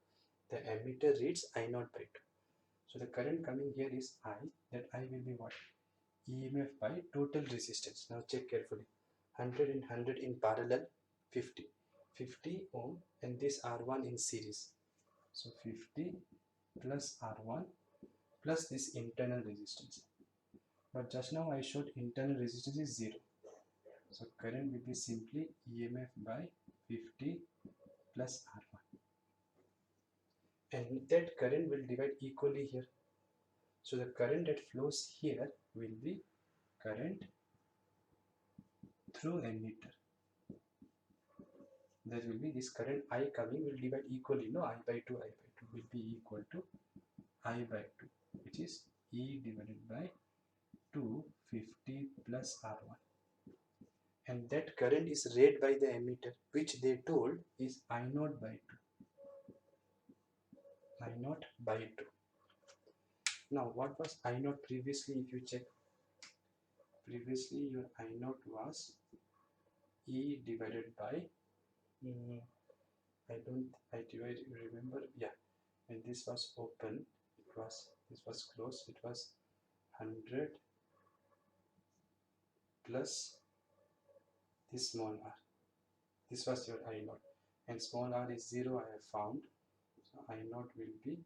The ammeter reads I naught by 2. So the current coming here is I, that I will be what? EMF by total resistance. Now check carefully. 100 and 100 in parallel, 50. 50 ohm, and this R1 in series. So 50 plus R1 plus this internal resistance. But just now I showed internal resistance is 0. So current will be simply EMF by 50 plus R1. And that current will divide equally here. So the current that flows here will be current through ammeter. There will be this current I coming will divide equally. No, I by 2 will be equal to I by 2, which is E divided by 250 plus R1. And that current is read by the ammeter, which they told is I naught by 2. I naught by 2. Now, what was I naught previously? If you check, previously your I naught was E divided by, remember, yeah, when this was open, this was closed, it was 100 plus this small r. This was your I naught, and small r is 0 I have found, so I naught will be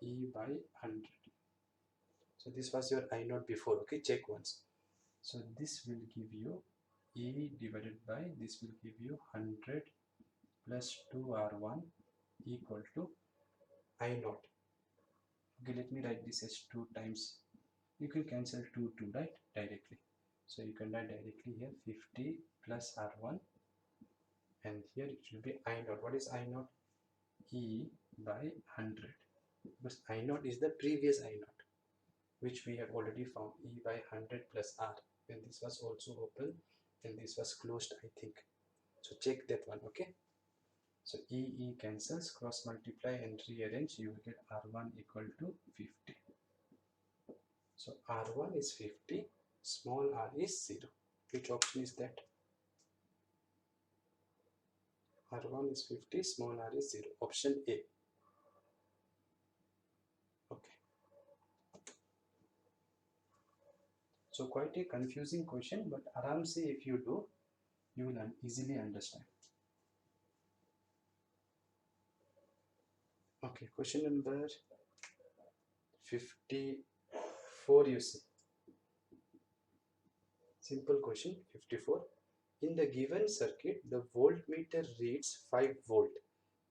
E by 100. So this was your I naught before, okay, check once. So this will give you E divided by, this will give you 100 plus 2R1 equal to I naught. Okay, let me write this as 2 times. You can cancel 2 right, directly. So you can write directly here 50 plus R1, and here it will be I naught. What is I naught? E by 100. Because I naught is the previous I naught, which we have already found, E by 100 plus R, when this was also open and this was closed, I think. So check that one, okay? So E cancels, cross multiply and rearrange, you will get R1 equal to 50. So R1 is 50, small r is 0. Which option is that? R1 is 50, small r is 0. Option A. Okay. So quite a confusing question, but aram se if you do, you will easily understand. Okay, question number 54 you see. Simple question, 54. In the given circuit, the voltmeter reads 5 volt.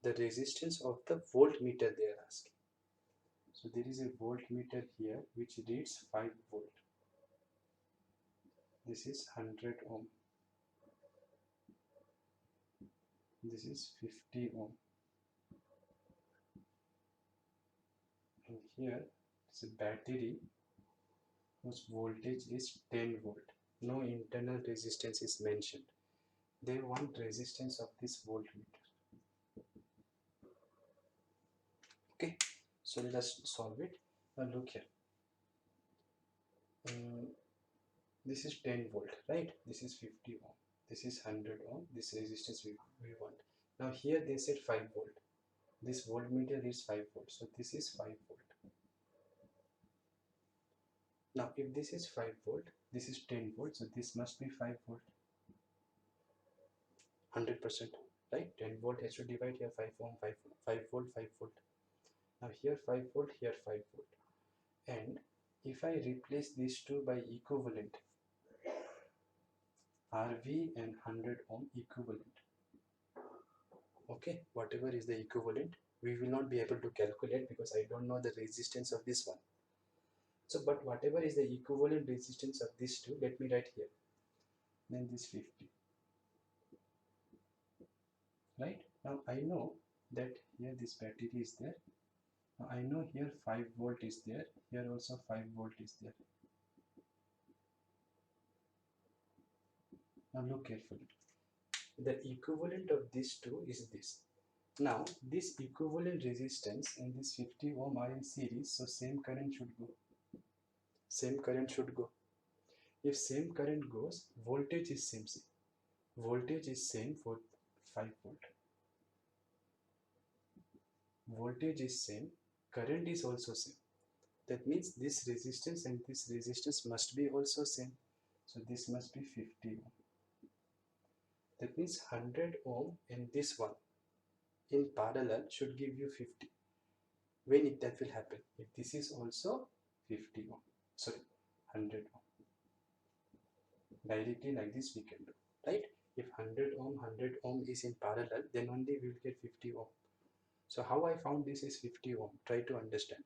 The resistance of the voltmeter they are asking. So there is a voltmeter here which reads 5 volt. This is 100 ohm. This is 50 ohm. And here is a battery whose voltage is 10 volt. No internal resistance is mentioned. They want resistance of this voltmeter. Okay, so let us solve it. Now look here. This is 10 volt, right? This is 50 ohm. This is 100 ohm. This resistance we want. Now here they said 5 volt. This voltmeter is 5 volt. So this is 5 volt. Now if this is 5 volt, this is 10 volt. So this must be 5 volt. 100%, right? 10 volt has to divide here 5 ohm, 5 volt, 5 volt. Now here 5 volt, here 5 volt. And if I replace these two by equivalent, RV and 100 ohm equivalent. Okay, whatever is the equivalent, we will not be able to calculate because I don't know the resistance of this one. So, but whatever is the equivalent resistance of these two, let me write here. Then this 50. Right? Now I know that here this battery is there. I know here 5 volt is there, here also 5 volt is there. Now look carefully. The equivalent of these two is this. Now this equivalent resistance and this 50 ohm are in series, so same current should go. Same current should go. If same current goes, voltage is same. Voltage is same for 5 volt. Voltage is same, current is also same. That means this resistance and this resistance must be also same. So this must be 50 ohm. That means 100 ohm and this one in parallel should give you 50. When that will happen? If this is also 50 ohm, sorry, 100 ohm. Directly like this we can do, right? If 100 ohm is in parallel, then only we will get 50 ohm. So how I found this is 50 ohm? Try to understand.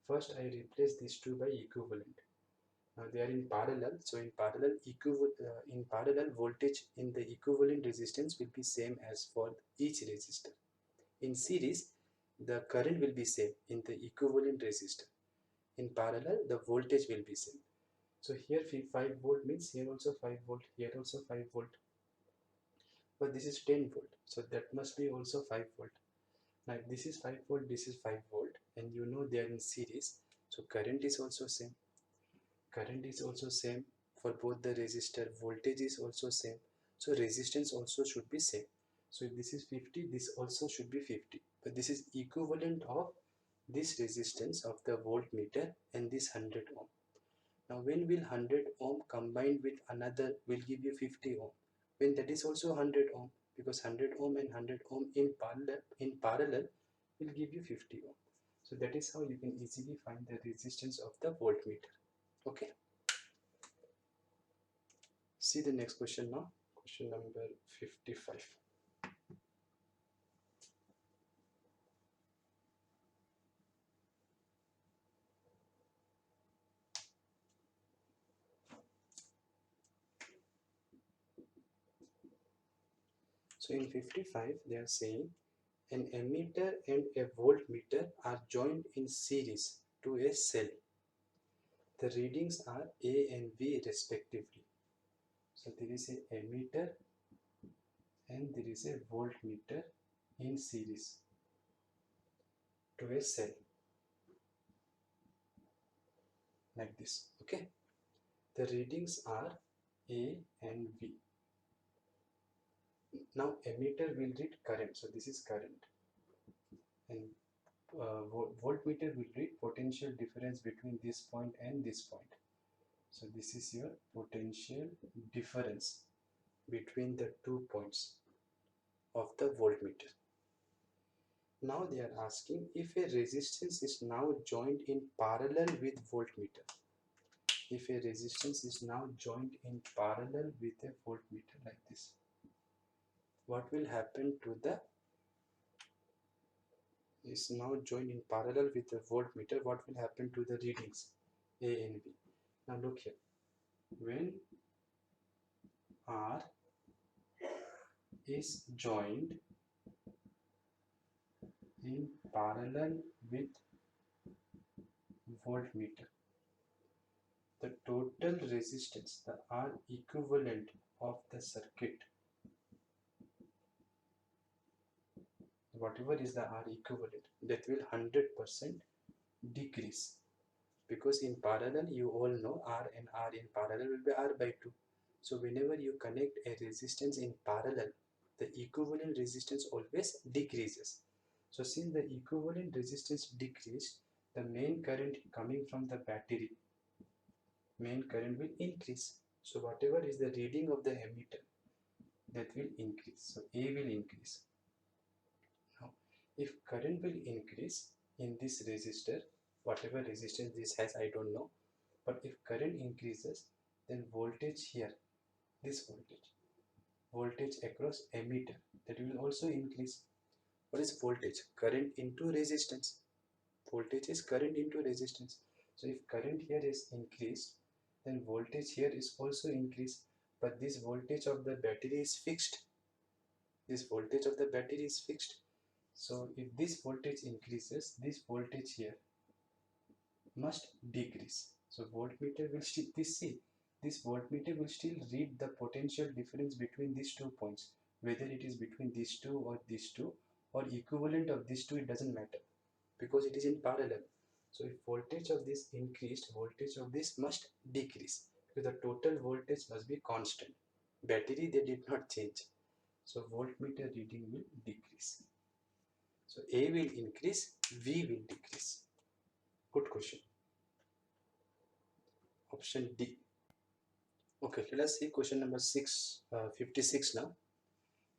First I replace these two by equivalent. Now they are in parallel, so in parallel voltage in the equivalent resistance will be same as for each resistor. In series, the current will be same in the equivalent resistor. In parallel, the voltage will be same. So here 5 volt means here also 5 volt, here also 5 volt. But this is 10 volt, so that must be also 5 volt. Now this is 5 volt, this is 5 volt, and you know they are in series, so current is also same. Current is also same for both the resistor. Voltage is also same, so resistance also should be same. So if this is 50, this also should be 50, but this is equivalent of this resistance of the voltmeter and this 100 ohm. Now when will 100 ohm combined with another will give you 50 ohm? When that is also 100 ohm, because 100 ohm and 100 ohm in parallel will give you 50 ohm. So that is how you can easily find the resistance of the voltmeter. Okay. See the next question now. Question number 55. So in 55, they are saying an emitter and a voltmeter are joined in series to a cell. The readings are A and B respectively. So there is a emitter and there is a voltmeter in series to a cell like this. Okay. The readings are A and B. Now emitter will read current. So this is current. And voltmeter will read potential difference between this point and this point. So this is your potential difference between the 2 points of the voltmeter. Now they are asking if a resistance is now joined in parallel with voltmeter. If a resistance is now joined in parallel with a voltmeter like this, what will happen to the is now joined in parallel with the voltmeter, what will happen to the readings A and B? Now look here. When R is joined in parallel with voltmeter, the total resistance, the R equivalent of the circuit, whatever is the R equivalent, that will 100% decrease, because in parallel you all know R and R in parallel will be R by 2. So whenever you connect a resistance in parallel, the equivalent resistance always decreases. So since the equivalent resistance decreased, the main current coming from the battery, main current will increase. So whatever is the reading of the emitter, that will increase. So A will increase. Now, if current will increase in this resistor, whatever resistance this has, I don't know, but if current increases, then voltage here, this voltage across emitter, that will also increase. What is voltage? Current into resistance. Voltage is current into resistance. So if current here is increased, then voltage here is also increased. But this voltage of the battery is fixed. This voltage of the battery is fixed. So if this voltage increases, this voltage here must decrease. So voltmeter will still, this voltmeter will still read the potential difference between these 2 points, whether it is between these two or equivalent of these two, it doesn't matter because it is in parallel. So if voltage of this increased, voltage of this must decrease because the total voltage must be constant. Battery, they did not change. So voltmeter reading will decrease. So A will increase, V will decrease. Good question. Option D. Okay, let us see question number 56 now.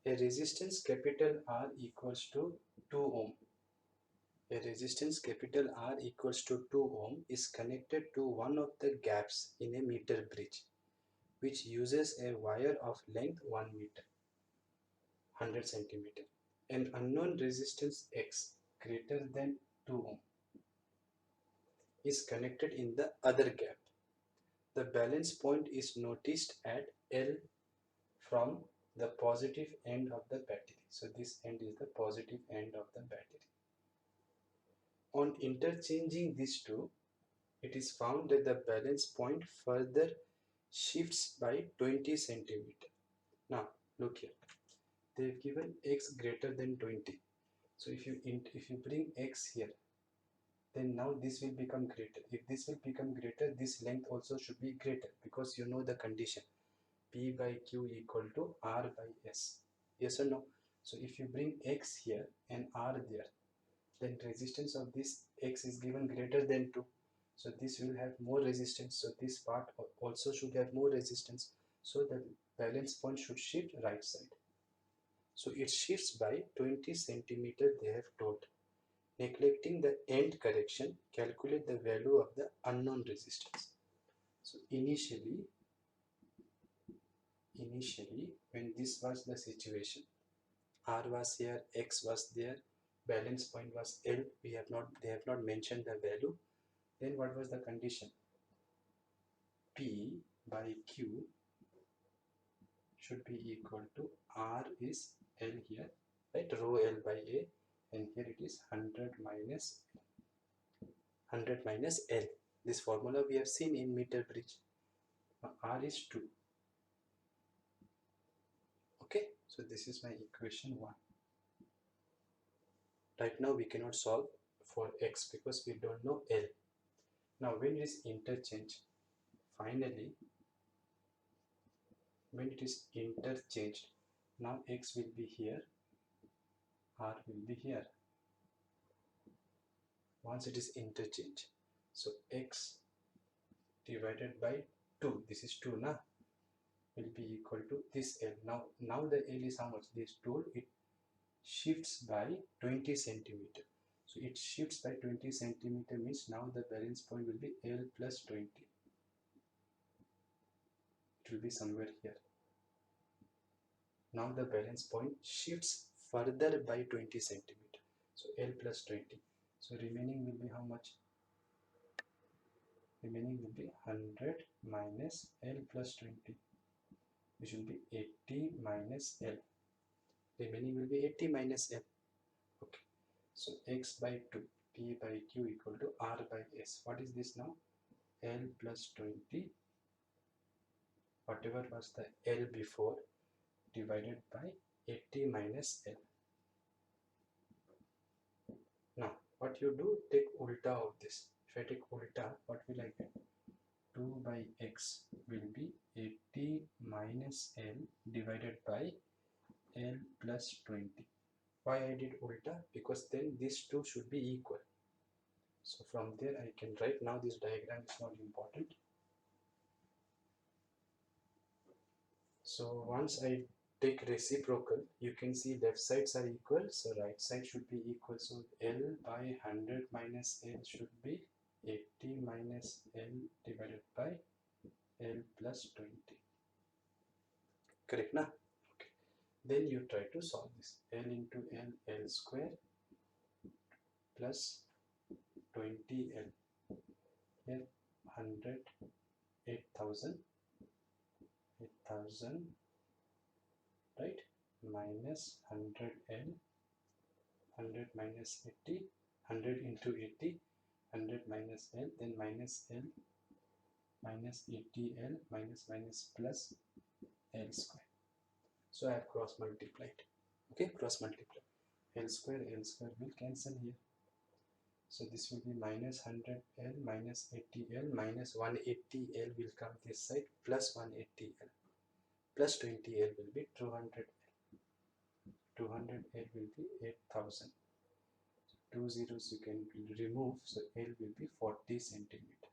A resistance capital R equals to 2 ohm. A resistance capital R equals to 2 ohm is connected to one of the gaps in a meter bridge, which uses a wire of length 1 meter, 100 centimeter. An unknown resistance X greater than 2 ohm is connected in the other gap. The balance point is noticed at L from the positive end of the battery. So this end is the positive end of the battery. On interchanging these two, it is found that the balance point further shifts by 20 centimeter. Now look here, they have given x greater than 20. So if you bring x here, then now this will become greater. If this will become greater, this length also should be greater because you know the condition, P by Q equal to R by S. Yes or no? So if you bring X here and R there, then resistance of this X is given greater than 2. So this will have more resistance. So this part also should have more resistance. So the balance point should shift right side. So it shifts by 20 centimeter they have told. Neglecting the end correction, calculate the value of the unknown resistance. So initially when this was the situation, R was here, X was there, balance point was L, they have not mentioned the value. Then what was the condition? P by Q should be equal to R is L here, right? Rho L by A, and here it is 100 minus L. This formula we have seen in meter bridge. Now R is 2. Okay, so this is my equation 1. Right now we cannot solve for X because we don't know L. Now when it is interchange, finally when it is interchanged, now X will be here, R will be here once it is interchanged. So X divided by 2, this is 2 na, will be equal to this L. Now the L is how much? This tool, it shifts by 20 centimeter. So it shifts by 20 centimeter means now the balance point will be L plus 20. It will be somewhere here. Now the balance point shifts further by 20 centimeter. So L plus 20. So remaining will be how much? Remaining will be 100 minus L plus 20, which will be 80 minus L. Remaining will be 80 minus L. Okay. So X by 2, P by Q equal to R by S. What is this now? L plus 20, whatever was the L before, divided by 80 minus L. Now what you do, take ulta of this. If I take ulta, what will I get? 2 by X will be 80 minus L divided by L plus 20. Why I did ulta? Because then these two should be equal. So from there I can write, now this diagram is not important. So once I take reciprocal, you can see left sides are equal, so right side should be equal. So L by 100 minus L should be 80 minus L divided by L plus 20. Correct na? Okay. Then you try to solve this. L into L, L square plus 20L. Here 100, 8,000, right? Minus 100L 100 minus 80, 100 into 80, 100 minus L, then minus L minus 80L minus minus plus L square. So I have cross multiplied. Okay, cross multiply. L square will cancel here. So this will be minus 100L minus 80L minus 180L will come this side, plus 180L plus 20L will be 200L. 200L will be 8000. Two zeros you can remove, so L will be 40 centimeter.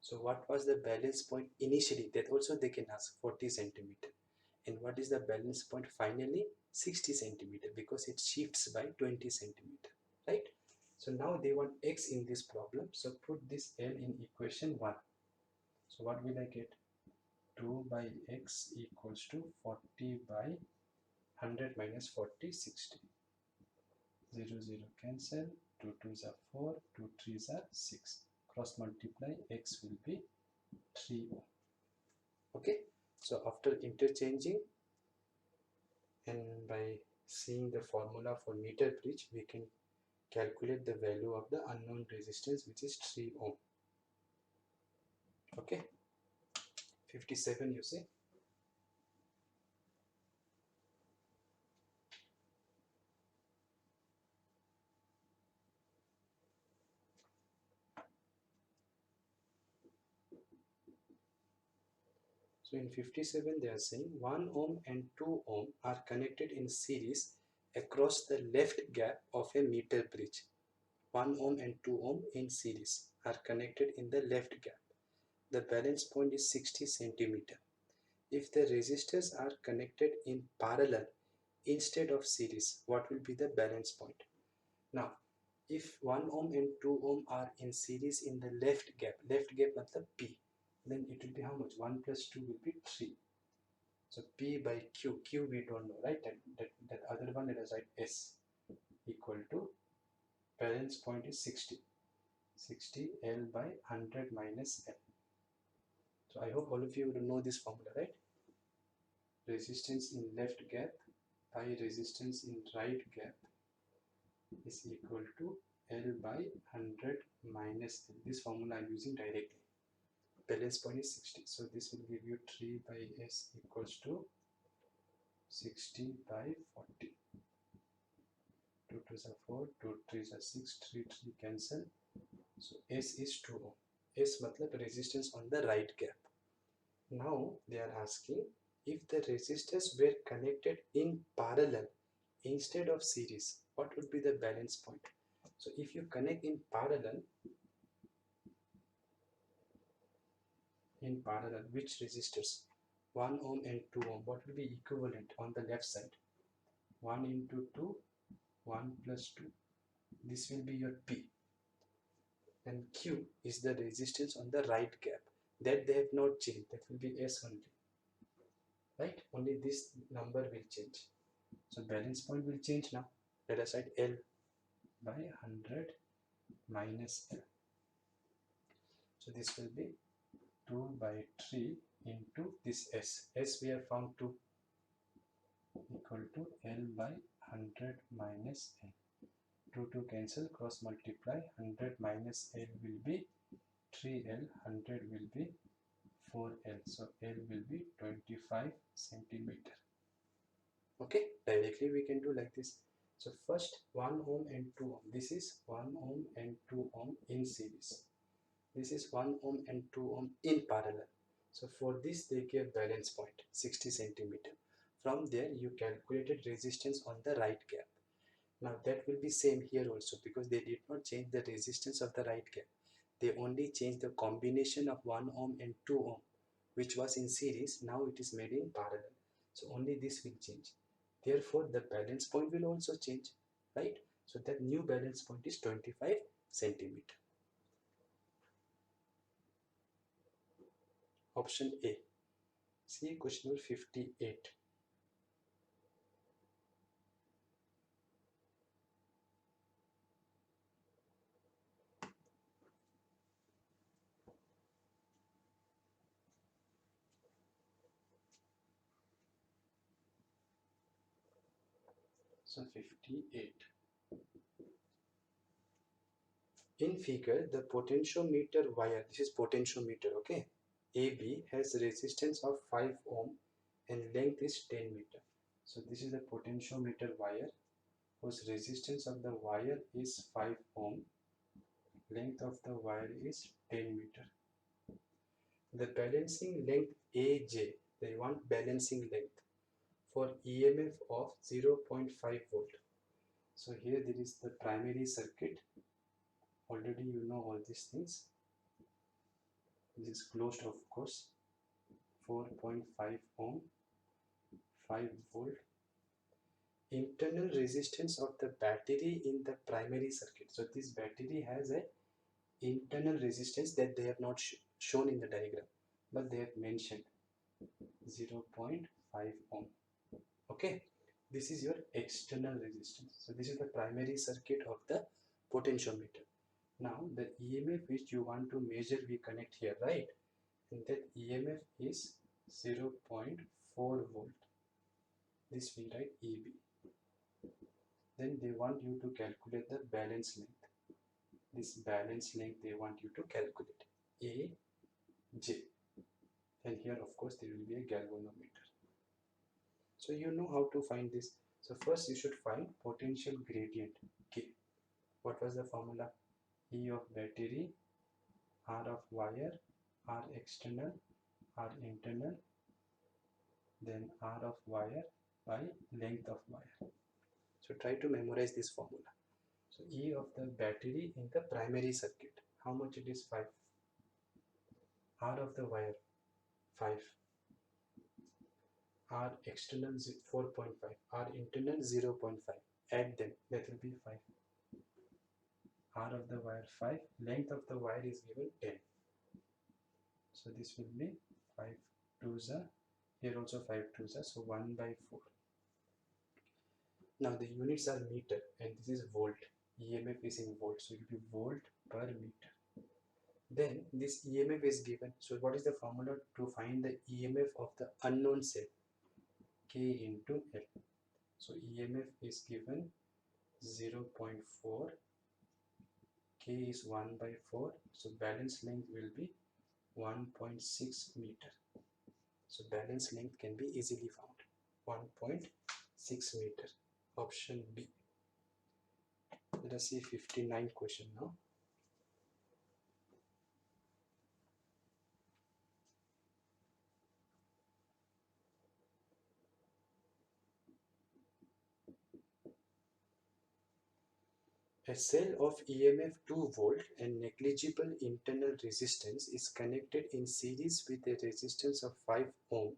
So what was the balance point initially? That also they can ask 40 centimeter. And what is the balance point finally? 60 centimeter, because it shifts by 20 centimeter, right? So now they want x in this problem. So put this L in equation 1. So what will I get? 2 by x equals to 40 by 100 minus 40, 60. 0, 0 cancel. 2 2s are 4, 2 3s are 6. Cross multiply, x will be 3 ohm. Okay, so after interchanging and by seeing the formula for meter bridge, we can calculate the value of the unknown resistance, which is 3 ohm. Okay, 57 you see. So in 57 they are saying 1 ohm and 2 ohm are connected in series across the left gap of a meter bridge. 1 ohm and 2 ohm in series are connected in the left gap. The balance point is 60 centimeter. If the resistors are connected in parallel instead of series, what will be the balance point? Now, if 1 ohm and 2 ohm are in series in the left gap matlab P, then it will be how much? 1 plus 2 will be 3. So P by Q we don't know, right? That other one, let us write S equal to, balance point is 60. 60 L by 100 minus L. So I hope all of you would know this formula, right? Resistance in left gap by resistance in right gap is equal to L by 100 minus L. This formula I am using directly. Balance point is 60. So this will give you 3 by S equals to 60 by 40. 2 2s are 4, 2 3s are 6, 3 3 cancel. So S is 2 ohm. S matlab resistance on the right gap. Now they are asking if the resistors were connected in parallel instead of series, what would be the balance point? So if you connect in parallel, which resistors? 1 ohm and 2 ohm, what will be equivalent on the left side? 1 into 2, 1 plus 2. This will be your P. And Q is the resistance on the right gap. That they have not changed. That will be S only. Right? Only this number will change. So balance point will change now. Let us write L by 100 minus L. So this will be 2 by 3 into this S. S we have found 2 equal to L by 100 minus L. 2 2 cancel, cross multiply. 100 minus L will be 3L, 100 will be 4L. So L will be 25 centimeter. Okay, directly we can do like this. So first 1 ohm and 2 ohm. This is 1 ohm and 2 ohm in series. This is 1 ohm and 2 ohm in parallel. So for this they gave balance point 60 centimeter. From there you calculated resistance on the right gap. Now that will be same here also, because they did not change the resistance of the right gap. They only changed the combination of 1 ohm and 2 ohm, which was in series. Now it is made in parallel. So only this will change. Therefore the balance point will also change, right? So that new balance point is 25 centimeter. Option A. See question number 58. So 58. In figure, the potentiometer wire, this is potentiometer, okay, AB has resistance of 5 ohm and length is 10 meter. So this is the potentiometer wire whose resistance of the wire is 5 ohm, length of the wire is 10 meter. The balancing length AJ, they want balancing length for EMF of 0.5 volt. So here there is the primary circuit. Already you know all these things. This is closed, of course. 4.5 ohm, 5 volt. Internal resistance of the battery in the primary circuit. So this battery has a internal resistance that they have not shown in the diagram, but they have mentioned 0.5 ohm. Okay, this is your external resistance. So this is the primary circuit of the potentiometer. Now the EMF which you want to measure, we connect here, right? And that EMF is 0.4 volt. This we write EB. Then they want you to calculate the balance length. This balance length they want you to calculate, AJ. And here of course there will be a galvanometer. So you know how to find this. So first you should find potential gradient K. What was the formula? E of battery, R of wire, R external, R internal, then R of wire by length of wire. So try to memorize this formula. So E of the battery in the primary circuit, how much it is? 5. R of the wire, 5. R external 4.5, R internal 0.5. Add them, that will be 5. R of the wire 5, length of the wire is given 10. So this will be 5 2s are, here also 5 2s are, so 1 by 4. Now the units are meter and this is volt. EMF is in volt, so it will be volt per meter. Then this EMF is given. So what is the formula to find the EMF of the unknown cell? K into L. So EMF is given 0.4, K is 1 by 4, so balance length will be 1.6 meter. So balance length can be easily found, 1.6 meter. Option B. Let us see 59 question now. A cell of EMF 2 volt and negligible internal resistance is connected in series with a resistance of 5 ohm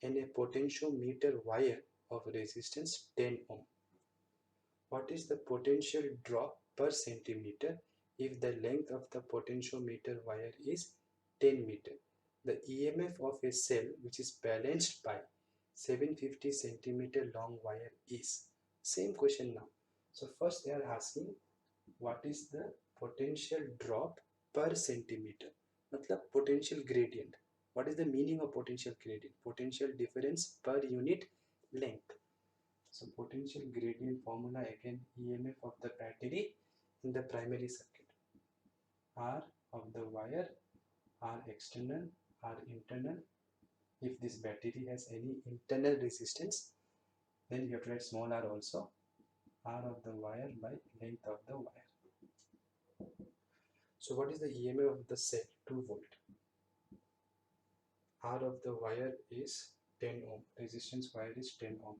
and a potentiometer wire of resistance 10 ohm. What is the potential drop per centimeter if the length of the potentiometer wire is 10 meter? The EMF of a cell which is balanced by 750 centimeter long wire is. Same question now. So first they are asking what is the potential drop per centimeter, matlab potential gradient. What is the meaning of potential gradient? Potential difference per unit length. So potential gradient formula again, EMF of the battery in the primary circuit, R of the wire, R external, R internal. If this battery has any internal resistance, then you have to write small r also, R of the wire by length of the wire. So what is the EMF of the cell? 2 volt. R of the wire is 10 ohm. Resistance wire is 10 ohm.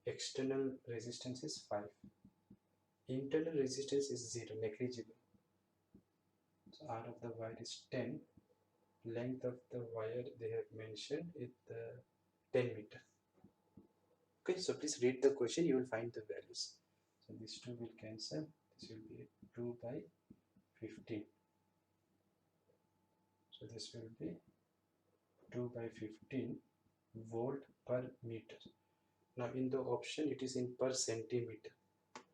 External resistance is 5. Internal resistance is 0, negligible. So R of the wire is 10. Length of the wire they have mentioned is 10 meter. Okay, so please read the question, you will find the values. So these two will cancel. This will be 2 by 15. So this will be 2 by 15 volt per meter. Now in the option it is in per centimeter.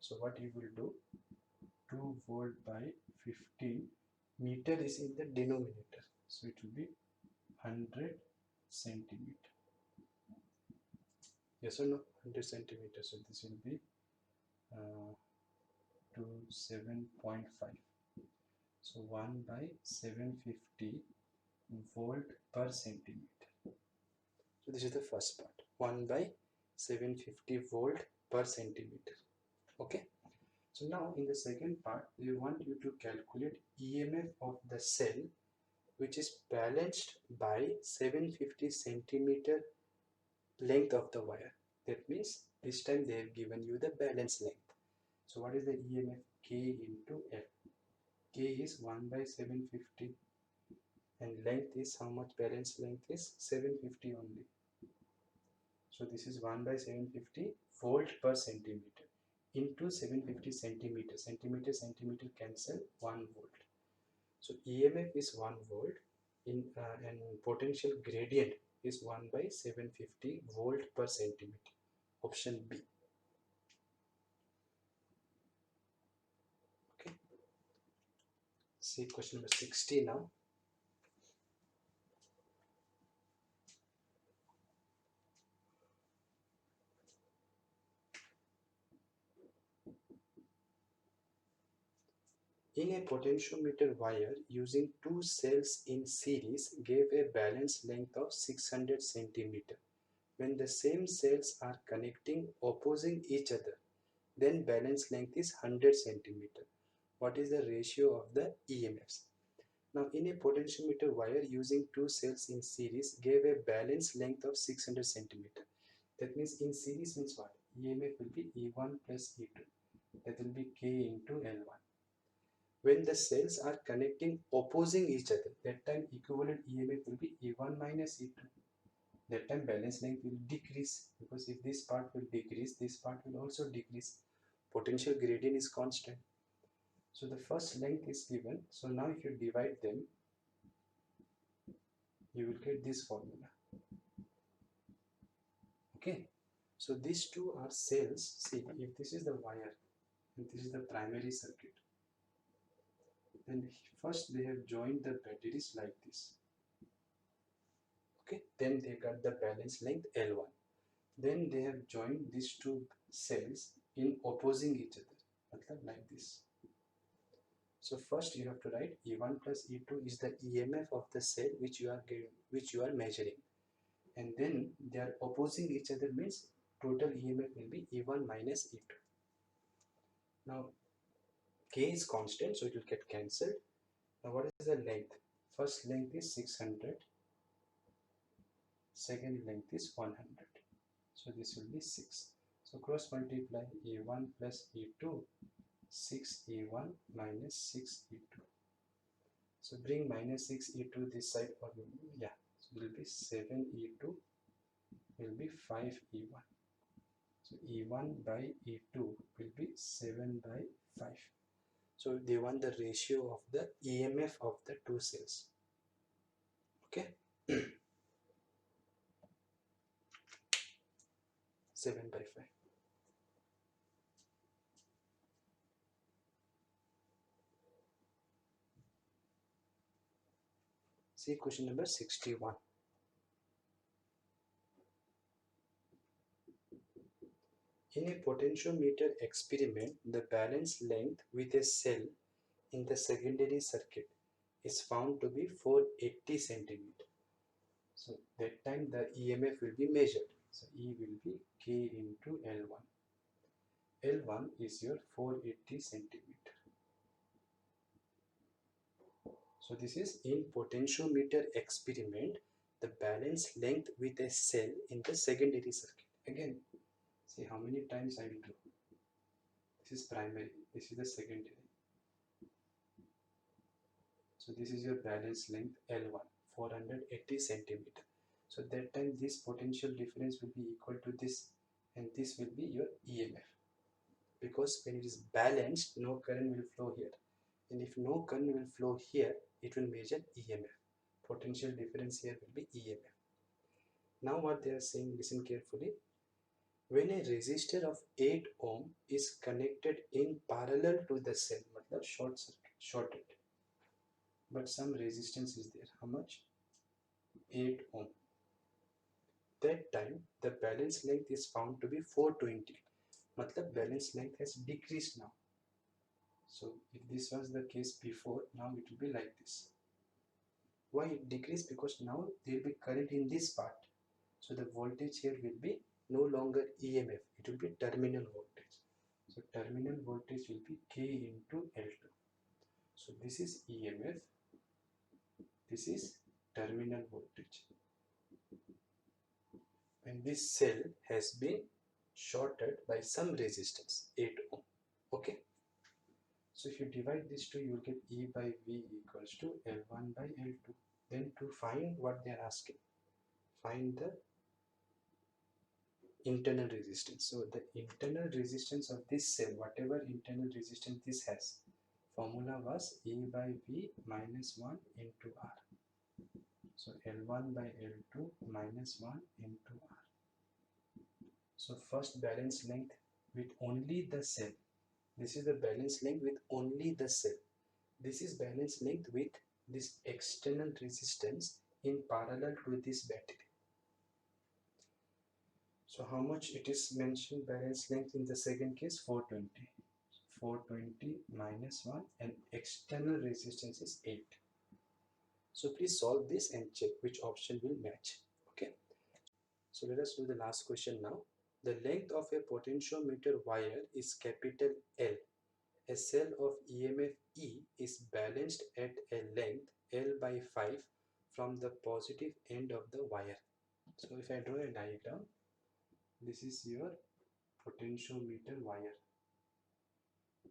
So what you will do, 2 volt by 15, meter is in the denominator. So it will be 100 centimeter. Yes or no? 100 centimeter. So this will be into 7.5. So 1 by 750 volt per centimeter. So this is the first part, 1 by 750 volt per centimeter. Okay. So now in the second part, we want you to calculate EMF of the cell which is balanced by 750 centimeter length of the wire. That means this time they have given you the balance length. So what is the EMF? K into F. K is 1 by 750 and length is how much? Balance length is 750 only. So this is 1 by 750 volt per centimeter into 750 centimeter. Centimeter cancel 1 volt. So EMF is 1 volt and potential gradient is 1 by 750 volt per centimeter. Option B. Okay. See question number 60 now. In a potentiometer wire using two cells in series gave a balance length of 600 centimeter. When the same cells are connecting opposing each other, then balance length is 100 centimeter. What is the ratio of the EMFs? Now in a potentiometer wire using two cells in series gave a balance length of 600 centimeter. That means in series means what? EMF will be E1 plus E2. That will be K into L1. When the cells are connecting opposing each other, that time equivalent EMF will be E1 minus E2. That time balance length will decrease, because if this part will decrease, this part will also decrease. Potential gradient is constant. So the first length is given. So now if you divide them, you will get this formula. Okay. So these two are cells. See, if this is the wire and this is the primary circuit, then first they have joined the batteries like this. Okay. Then they got the balance length L1. Then they have joined these two cells in opposing each other, like this. So first you have to write E1 plus E2 is the EMF of the cell which you are measuring, and then they are opposing each other means total EMF will be E1 minus E2. Now K is constant, so it will get cancelled. Now what is the length? First length is 600, second length is 100. So this will be 6. So cross multiply E1 plus E2, 6E1 minus 6E2. So bring minus 6E2 this side, or yeah, so it will be 7E2 will be 5E1. So E1 by E2 will be 7 by 5. So they want the ratio of the EMF of the two cells. Okay. 7 by 5. See question number 61. In a potentiometer experiment, the balance length with a cell in the secondary circuit is found to be 480 centimeter. So that time the EMF will be measured. So E will be K into L1. L1 is your 480 centimeter. So this is in potentiometer experiment, the balance length with a cell in the secondary circuit. Again, see how many times I will do. This is primary, this is the secondary. So this is your balance length L1, 480 centimeter. So that time this potential difference will be equal to this, and this will be your EMF. Because when it is balanced, no current will flow here. And if no current will flow here, it will measure EMF. Potential difference here will be EMF. Now what they are saying, listen carefully. When a resistor of 8 ohm is connected in parallel to the cell, matlab shorted, but some resistance is there. How much? 8 ohm. That time the balance length is found to be 420. Matlab balance length has decreased now. So if this was the case before, now it will be like this. Why it decreased? Because now there will be current in this part. So the voltage here will be no longer EMF, it will be terminal voltage. So terminal voltage will be K into L2. So this is EMF, this is terminal voltage. And this cell has been shorted by some resistance, 8 ohm. Okay. So if you divide these two, you will get E by V equals to L1 by L2. Then to find what they are asking, find the internal resistance. So the internal resistance of this cell, whatever internal resistance this has, formula was E by V minus 1 into R. So L1 by L2 minus 1 into R. So first balance length with only the cell. This is the balance length with only the cell. This is balance length with this external resistance in parallel to this battery. So how much it is mentioned balance length in the second case? 420. 420 minus 1 and external resistance is 8. So please solve this and check which option will match. Okay. So let us do the last question now. The length of a potentiometer wire is capital L. A cell of EMF E is balanced at a length L by 5 from the positive end of the wire. So if I draw a diagram, this is your potentiometer wire.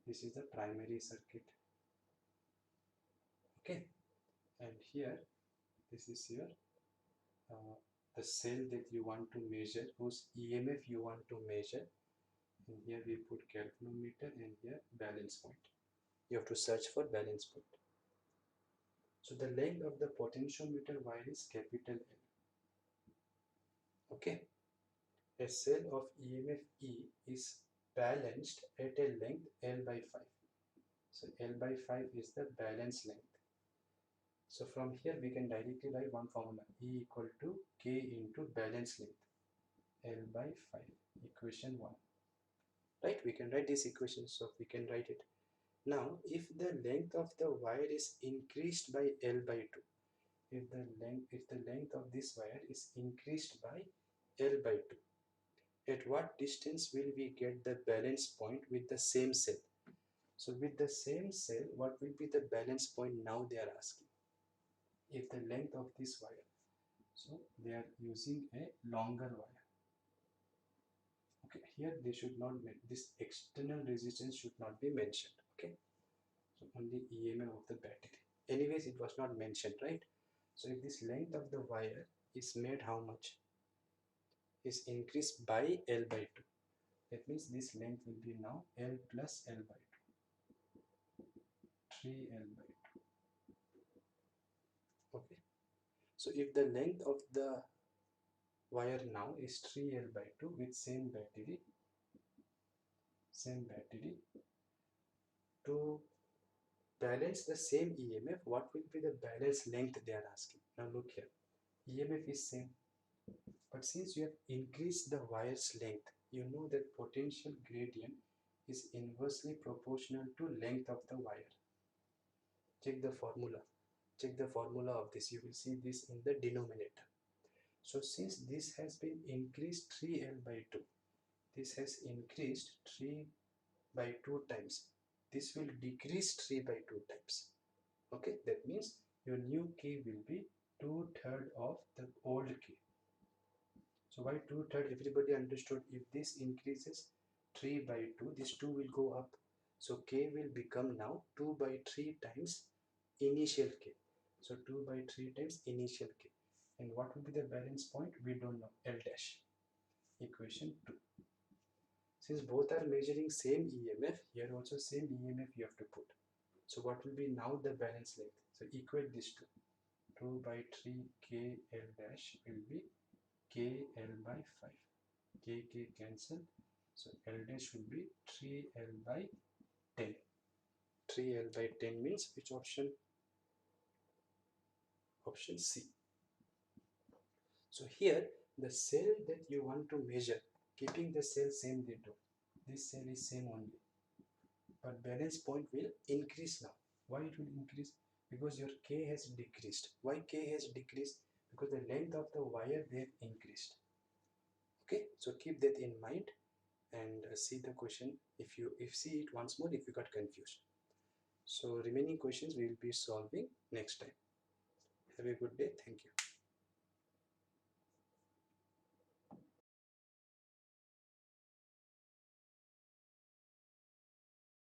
This is the primary circuit. Okay. And here, this is your the cell that you want to measure, whose EMF you want to measure. And here we put galvanometer and here balance point. You have to search for balance point. So the length of the potentiometer wire is capital L. Okay. A cell of EMF E is balanced at a length L by 5. So L by 5 is the balance length. So from here we can directly write one formula, E equal to K into balance length, L by 5, equation 1. Right, we can write this equation, so we can write it. Now, if the length of the wire is increased by L by 2, if the length of this wire is increased by L by 2, at what distance will we get the balance point with the same cell? So with the same cell, what will be the balance point now they are asking? If the length of this wire, so they are using a longer wire. Okay, here they should not, this external resistance should not be mentioned. Okay, so only EMF of the battery. Anyways, it was not mentioned, right? So if this length of the wire is made how much? Is increased by L by 2. That means this length will be now L plus L by 2. 3L by 2. Okay. So if the length of the wire now is 3L by 2 with same battery, to balance the same EMF, what will be the balance length they are asking? Now look here, EMF is same, but since you have increased the wire's length, you know that potential gradient is inversely proportional to length of the wire. Check the formula. Check the formula of this. You will see this in the denominator. So since this has been increased 3L by 2, this has increased 3 by 2 times. This will decrease 3 by 2 times. Okay, that means your new K will be 2/3 of the old K. So why 2/3? Everybody understood. If this increases 3 by 2, this 2 will go up. So K will become now 2 by 3 times initial K. So 2 by 3 times initial K. And what will be the balance point? We don't know. L dash. Equation 2. Since both are measuring same EMF, here also same EMF you have to put. So what will be now the balance length? So equate these two. 2 by 3 K L dash will be K L by 5. K cancel. So L dash will be 3L by 10. 3L by 10 means which option? Option C. So here the cell that you want to measure, keeping the cell same they do. This cell is same only. but balance point will increase now. Why it will increase? Because your K has decreased. Why K has decreased? Because the length of the wire they have increased. Okay, so keep that in mind and see the question. If see it once more if you got confused. So remaining questions we will be solving next time. Have a good day. Thank you.